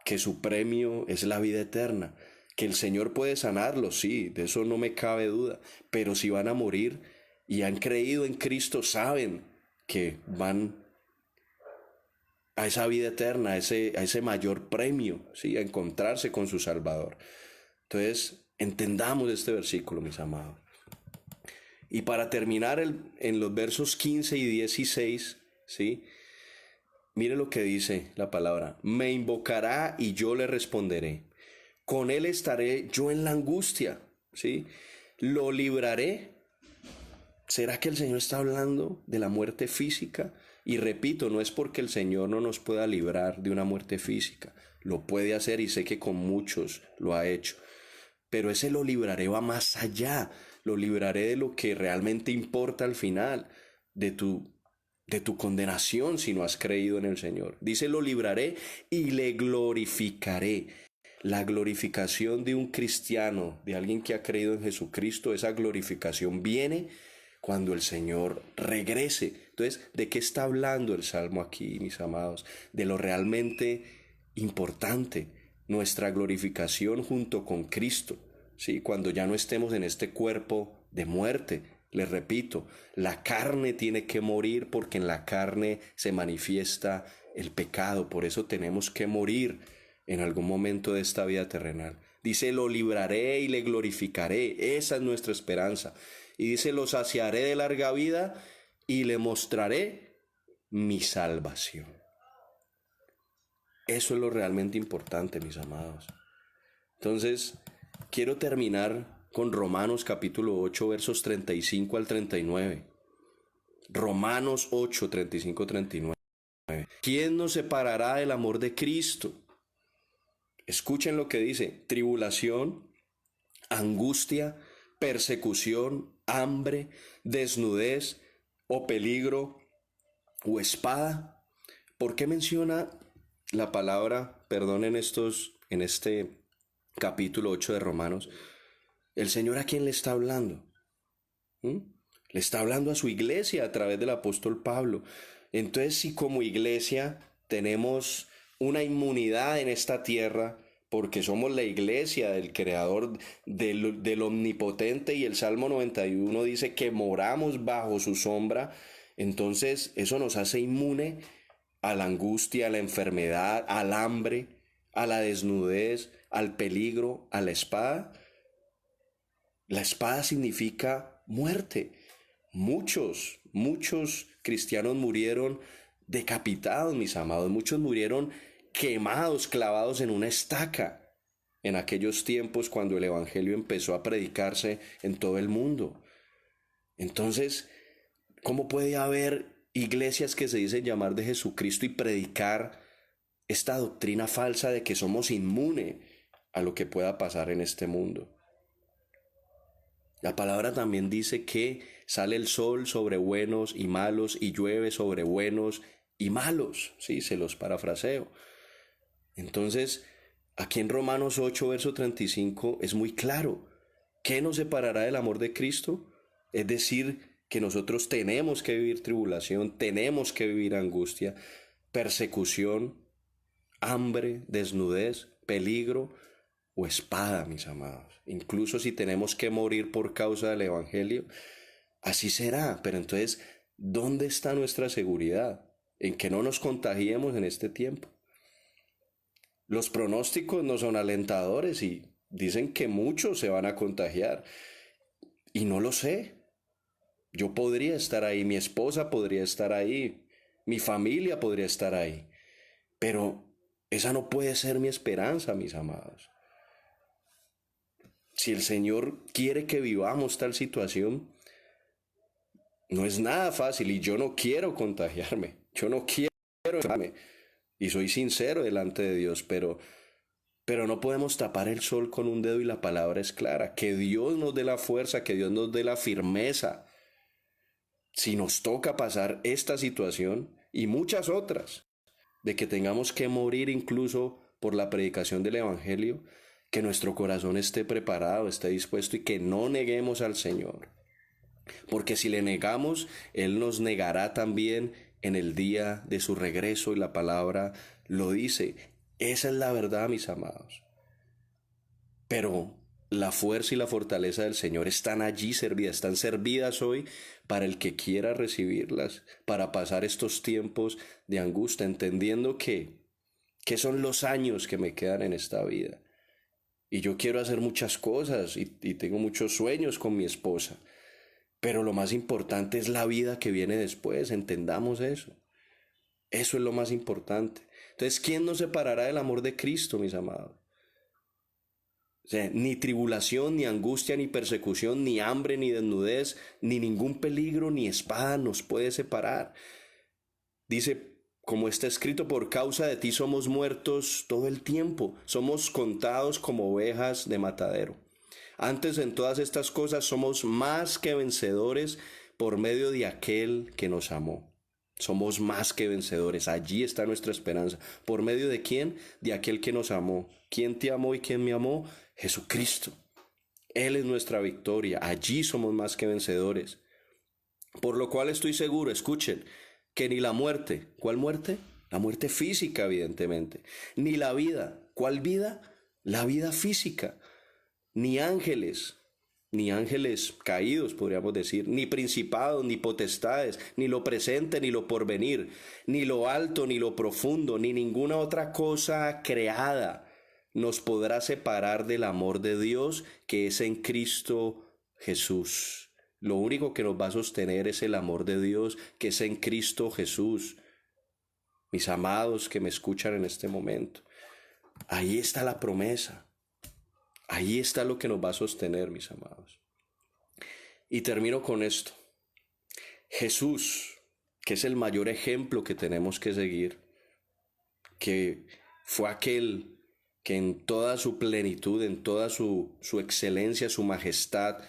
que su premio es la vida eterna, que el Señor puede sanarlos, sí, de eso no me cabe duda, pero si van a morir y han creído en Cristo, saben que van a esa vida eterna, a ese mayor premio, ¿sí? A encontrarse con su Salvador. Entonces, entendamos este versículo, mis amados. Y para terminar en los versos 15 y 16, ¿sí? Mire lo que dice la palabra. Me invocará y yo le responderé. Con él estaré yo en la angustia, ¿sí? Lo libraré. ¿Será que el Señor está hablando de la muerte física? Y repito, no es porque el Señor no nos pueda librar de una muerte física. Lo puede hacer y sé que con muchos lo ha hecho. Pero ese lo libraré va más allá. Lo libraré de lo que realmente importa al final, de tu condenación si no has creído en el Señor. Dice, lo libraré y le glorificaré. La glorificación de un cristiano, de alguien que ha creído en Jesucristo, esa glorificación viene cuando el Señor regrese. Entonces, ¿de qué está hablando el Salmo aquí, mis amados? De lo realmente importante, nuestra glorificación junto con Cristo, ¿sí? Cuando ya no estemos en este cuerpo de muerte. Les repito, la carne tiene que morir porque en la carne se manifiesta el pecado, por eso tenemos que morir en algún momento de esta vida terrenal. Dice, lo libraré y le glorificaré, esa es nuestra esperanza. Y dice, lo saciaré de larga vida y le mostraré mi salvación. Eso es lo realmente importante, mis amados. Entonces, quiero terminar con Romanos capítulo 8, versos 35 al 39. Romanos 8, 35, 39. ¿Quién nos separará del amor de Cristo? Escuchen lo que dice: tribulación, angustia, persecución, hambre, desnudez o peligro o espada. ¿Por qué menciona la palabra, perdón, en este capítulo 8 de Romanos? ¿El Señor a quién le está hablando? ¿Mm? Le está hablando a su iglesia a través del apóstol Pablo. Entonces, si como iglesia tenemos una inmunidad en esta tierra, porque somos la iglesia del Creador, del Omnipotente, y el Salmo 91 dice que moramos bajo su sombra, entonces eso nos hace inmune a la angustia, a la enfermedad, al hambre, a la desnudez, al peligro, a la espada. La espada significa muerte. Muchos cristianos murieron decapitados, mis amados. Muchos murieron quemados, clavados en una estaca, en aquellos tiempos cuando el Evangelio empezó a predicarse en todo el mundo. Entonces, ¿cómo puede haber iglesias que se dicen llamar de Jesucristo y predicar esta doctrina falsa de que somos inmunes a lo que pueda pasar en este mundo? La palabra también dice que sale el sol sobre buenos y malos y llueve sobre buenos y malos. Sí, se los parafraseo. Entonces, aquí en Romanos 8, verso 35, es muy claro. ¿Qué nos separará del amor de Cristo? Es decir, que nosotros tenemos que vivir tribulación, tenemos que vivir angustia, persecución, hambre, desnudez, peligro o espada, mis amados. Incluso si tenemos que morir por causa del Evangelio, así será. Pero entonces, ¿dónde está nuestra seguridad? En que no nos contagiemos en este tiempo. Los pronósticos no son alentadores y dicen que muchos se van a contagiar. Y no lo sé. Yo podría estar ahí, mi esposa podría estar ahí, mi familia podría estar ahí. Pero esa no puede ser mi esperanza, mis amados. Si el Señor quiere que vivamos tal situación, no es nada fácil y yo no quiero contagiarme. Yo no quiero enfermarme. Y soy sincero delante de Dios, pero no podemos tapar el sol con un dedo y la palabra es clara. Que Dios nos dé la fuerza, que Dios nos dé la firmeza. Si nos toca pasar esta situación y muchas otras, de que tengamos que morir incluso por la predicación del Evangelio, que nuestro corazón esté preparado, esté dispuesto y que no neguemos al Señor. Porque si le negamos, Él nos negará también en el día de su regreso y la palabra lo dice. Esa es la verdad, mis amados. Pero la fuerza y la fortaleza del Señor están allí servidas, están servidas hoy para el que quiera recibirlas, para pasar estos tiempos de angustia, entendiendo que son los años que me quedan en esta vida. Y yo quiero hacer muchas cosas y tengo muchos sueños con mi esposa. Pero lo más importante es la vida que viene después, entendamos eso. Eso es lo más importante. Entonces, ¿quién nos separará del amor de Cristo, mis amados? O sea, ni tribulación, ni angustia, ni persecución, ni hambre, ni desnudez, ni ningún peligro, ni espada nos puede separar. Dice, como está escrito, por causa de ti somos muertos todo el tiempo, somos contados como ovejas de matadero. Antes en todas estas cosas somos más que vencedores por medio de aquel que nos amó. Somos más que vencedores, allí está nuestra esperanza. ¿Por medio de quién? De aquel que nos amó. ¿Quién te amó y quién me amó? Jesucristo. Él es nuestra victoria, allí somos más que vencedores. Por lo cual estoy seguro, escuchen, que ni la muerte, ¿cuál muerte? La muerte física, evidentemente. Ni la vida, ¿cuál vida? La vida física. Ni ángeles caídos, podríamos decir, ni principados, ni potestades, ni lo presente, ni lo porvenir, ni lo alto, ni lo profundo, ni ninguna otra cosa creada nos podrá separar del amor de Dios que es en Cristo Jesús. Lo único que nos va a sostener es el amor de Dios que es en Cristo Jesús. Mis amados que me escuchan en este momento, ahí está la promesa. Ahí está lo que nos va a sostener, mis amados. Y termino con esto. Jesús, que es el mayor ejemplo que tenemos que seguir, que fue aquel que en toda su plenitud, en toda su excelencia, su majestad,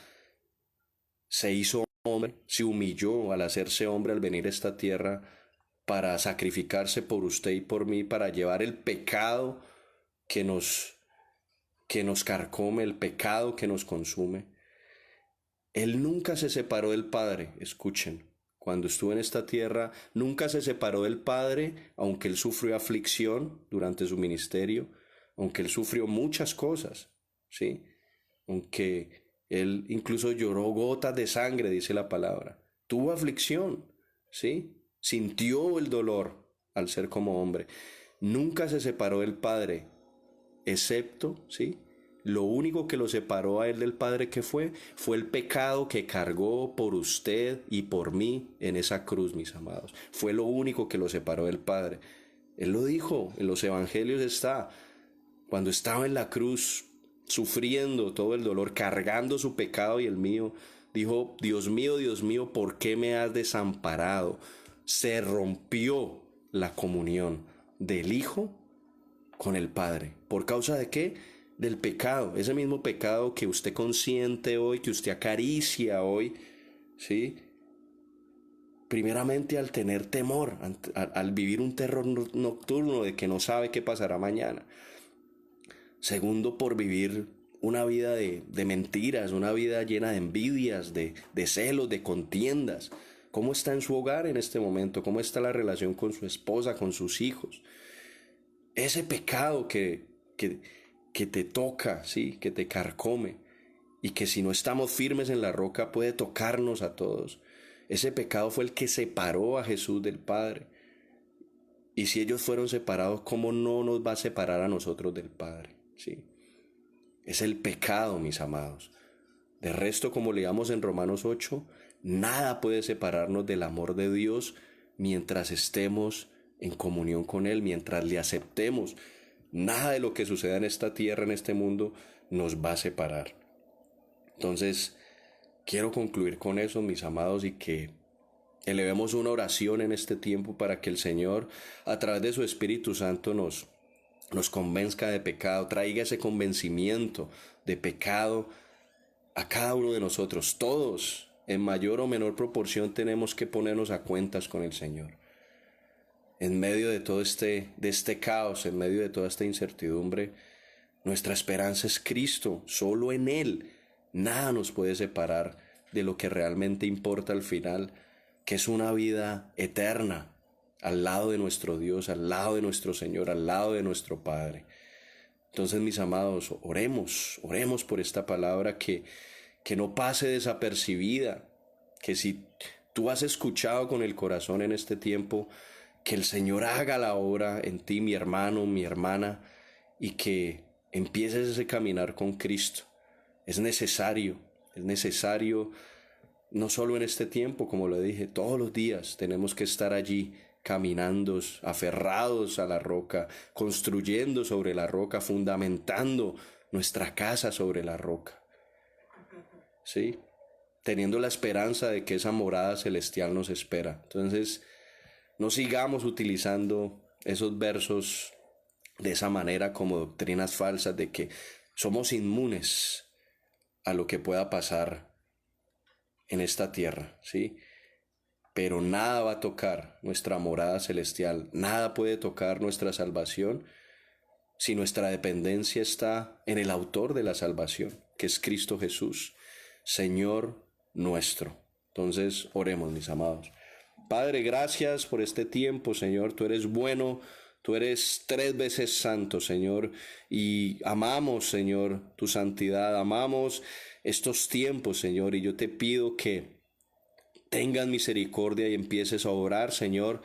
se hizo hombre, se humilló al hacerse hombre al venir a esta tierra para sacrificarse por usted y por mí, para llevar el pecado que nos carcome, el pecado que nos consume. Él nunca se separó del Padre, escuchen. Cuando estuvo en esta tierra, nunca se separó del Padre, aunque él sufrió aflicción durante su ministerio, aunque él sufrió muchas cosas, ¿sí? Aunque él incluso lloró gotas de sangre, dice la palabra. Tuvo aflicción, ¿sí? Sintió el dolor al ser como hombre. Nunca se separó del Padre, excepto, ¿sí? Lo único que lo separó a él del Padre que fue el pecado que cargó por usted y por mí en esa cruz, mis amados. Fue lo único que lo separó del Padre. Él lo dijo, en los evangelios está, cuando estaba en la cruz, sufriendo todo el dolor, cargando su pecado y el mío, dijo, Dios mío, ¿por qué me has desamparado? Se rompió la comunión del Hijo con el Padre. ¿Por causa de qué? del pecado, ese mismo pecado que usted consiente hoy, que usted acaricia hoy, ¿sí? Primeramente al tener temor, al vivir un terror nocturno de que no sabe qué pasará mañana. Segundo, por vivir una vida de mentiras, una vida llena de envidias, de celos, de contiendas. ¿Cómo está en su hogar en este momento? ¿Cómo está la relación con su esposa, con sus hijos? Ese pecado que te toca, ¿sí? Que te carcome y que si no estamos firmes en la roca puede tocarnos a todos. Ese pecado fue el que separó a Jesús del Padre. Y si ellos fueron separados, ¿cómo no nos va a separar a nosotros del Padre? ¿Sí? Es el pecado, mis amados. De resto, como leamos en Romanos 8, nada puede separarnos del amor de Dios mientras estemos en comunión con Él, mientras le aceptemos. Nada de lo que suceda en esta tierra, en este mundo, nos va a separar. Entonces, quiero concluir con eso, mis amados, y que elevemos una oración en este tiempo para que el Señor, a través de su Espíritu Santo, nos convenzca de pecado, traiga ese convencimiento de pecado a cada uno de nosotros. Todos, en mayor o menor proporción, tenemos que ponernos a cuentas con el Señor. En medio de todo de este caos, en medio de toda esta incertidumbre, nuestra esperanza es Cristo. Solo en Él nada nos puede separar de lo que realmente importa al final, que es una vida eterna al lado de nuestro Dios, al lado de nuestro Señor, al lado de nuestro Padre. Entonces, mis amados, oremos por esta palabra que no pase desapercibida, que si tú has escuchado con el corazón en este tiempo, que el Señor haga la obra en ti, mi hermano, mi hermana, y que empieces ese caminar con Cristo. Es necesario no solo en este tiempo, como lo dije, todos los días tenemos que estar allí caminando, aferrados a la roca, construyendo sobre la roca, fundamentando nuestra casa sobre la roca. ¿Sí? Teniendo la esperanza de que esa morada celestial nos espera. Entonces, no sigamos utilizando esos versos de esa manera como doctrinas falsas de que somos inmunes a lo que pueda pasar en esta tierra, ¿sí? Pero nada va a tocar nuestra morada celestial, nada puede tocar nuestra salvación si nuestra dependencia está en el autor de la salvación, que es Cristo Jesús, Señor nuestro. Entonces, oremos, mis amados. Padre, gracias por este tiempo, Señor. Tú eres bueno, tú eres 3 veces santo, Señor. Y amamos, Señor, tu santidad. Amamos estos tiempos, Señor. Y yo te pido que tengas misericordia y empieces a orar, Señor,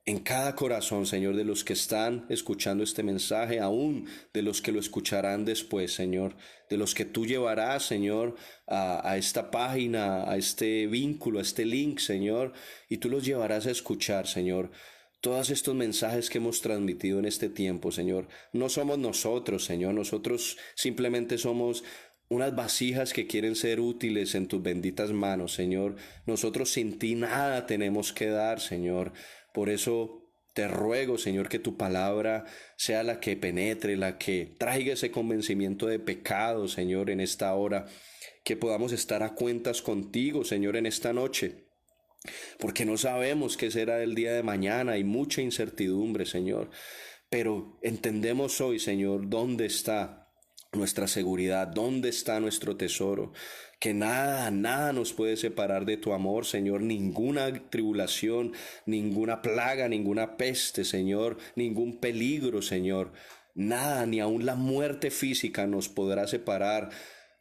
en cada corazón, Señor, de los que están escuchando este mensaje, aún de los que lo escucharán después, Señor, de los que tú llevarás, Señor, a esta página, a este vínculo, a este link, Señor, y tú los llevarás a escuchar, Señor, todos estos mensajes que hemos transmitido en este tiempo, Señor. No somos nosotros, Señor, nosotros simplemente somos unas vasijas que quieren ser útiles en tus benditas manos, Señor. Nosotros sin ti nada tenemos que dar, Señor. Por eso te ruego, Señor, que tu palabra sea la que penetre, la que traiga ese convencimiento de pecado, Señor, en esta hora. Que podamos estar a cuentas contigo, Señor, en esta noche. Porque no sabemos qué será el día de mañana. Hay mucha incertidumbre, Señor. Pero entendemos hoy, Señor, dónde está nuestra seguridad, dónde está nuestro tesoro, que nada nos puede separar de tu amor, Señor, ninguna tribulación, ninguna plaga, ninguna peste, Señor, ningún peligro, Señor, nada, ni aun la muerte física nos podrá separar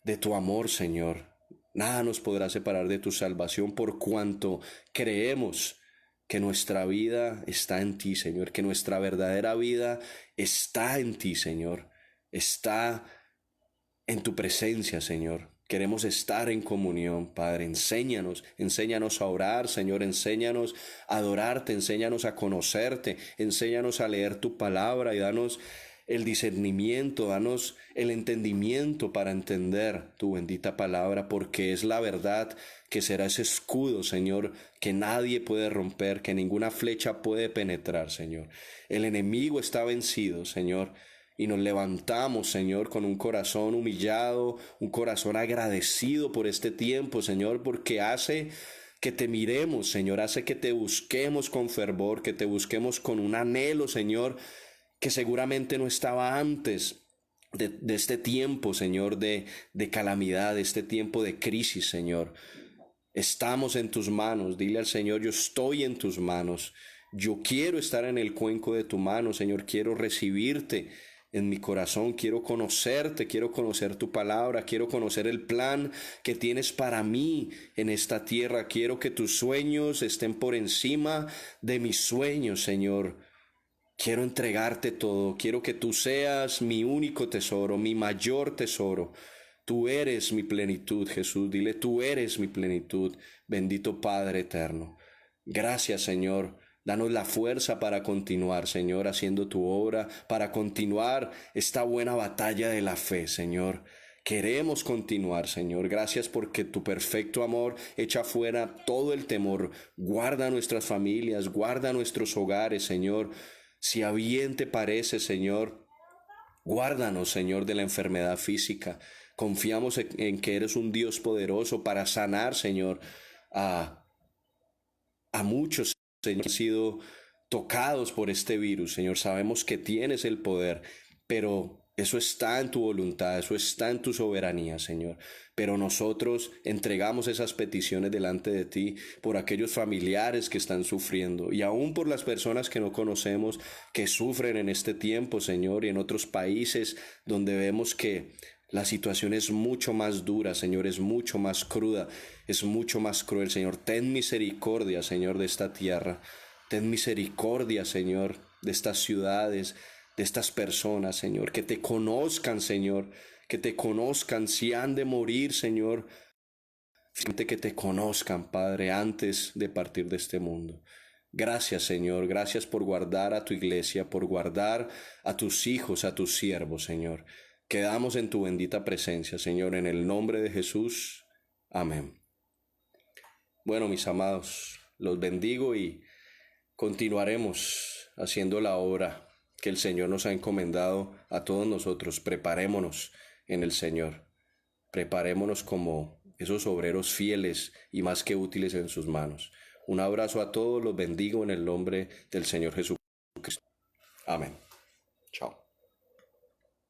de tu amor, Señor, nada nos podrá separar de tu salvación por cuanto creemos que nuestra vida está en ti, Señor, que nuestra verdadera vida está en ti, Señor, está en tu presencia, Señor. Queremos estar en comunión, Padre. Enséñanos a orar, Señor. Enséñanos a adorarte, enséñanos a conocerte, enséñanos a leer tu palabra y danos el discernimiento, danos el entendimiento para entender tu bendita palabra, porque es la verdad que será ese escudo, Señor, que nadie puede romper, que ninguna flecha puede penetrar, Señor. El enemigo está vencido, Señor. y nos levantamos, Señor, con un corazón humillado, un corazón agradecido por este tiempo, Señor, porque hace que te miremos, Señor, hace que te busquemos con fervor, que te busquemos con un anhelo, Señor, que seguramente no estaba antes de este tiempo, Señor, de calamidad, de este tiempo de crisis, Señor. Estamos en tus manos. Dile al Señor, yo estoy en tus manos. Yo quiero estar en el cuenco de tu mano, Señor. Quiero recibirte en mi corazón. Quiero conocerte, quiero conocer tu palabra. Quiero conocer el plan que tienes para mí en esta tierra. Quiero que tus sueños estén por encima de mis sueños, Señor. Quiero entregarte todo. Quiero que tú seas mi único tesoro, mi mayor tesoro. Tú eres mi plenitud, Jesús. Dile, tú eres mi plenitud, bendito Padre eterno. Gracias, Señor. Danos la fuerza para continuar, Señor, haciendo tu obra, para continuar esta buena batalla de la fe, Señor. Queremos continuar, Señor. Gracias porque tu perfecto amor echa fuera todo el temor. Guarda nuestras familias, guarda nuestros hogares, Señor. Si a bien te parece, Señor, guárdanos, Señor, de la enfermedad física. Confiamos en que eres un Dios poderoso para sanar, Señor, a, a muchos, Señor, que han sido tocados por este virus. Señor, sabemos que tienes el poder, pero eso está en tu voluntad, eso está en tu soberanía, Señor. Pero nosotros entregamos esas peticiones delante de ti por aquellos familiares que están sufriendo y aún por las personas que no conocemos que sufren en este tiempo, Señor, y en otros países donde vemos que la situación es mucho más dura, Señor, es mucho más cruda, es mucho más cruel, Señor. Ten misericordia, Señor, de esta tierra. Ten misericordia, Señor, de estas ciudades, de estas personas, Señor. Que te conozcan, Señor. Que te conozcan si han de morir, Señor. Siente que te conozcan, Padre, antes de partir de este mundo. Gracias, Señor. Gracias por guardar a tu iglesia, por guardar a tus hijos, a tus siervos, Señor. Quedamos en tu bendita presencia, Señor, en el nombre de Jesús. Amén. Bueno, mis amados, los bendigo y continuaremos haciendo la obra que el Señor nos ha encomendado a todos nosotros. Preparémonos en el Señor. Preparémonos como esos obreros fieles y más que útiles en sus manos. Un abrazo a todos, los bendigo en el nombre del Señor Jesucristo. Amén. Chao.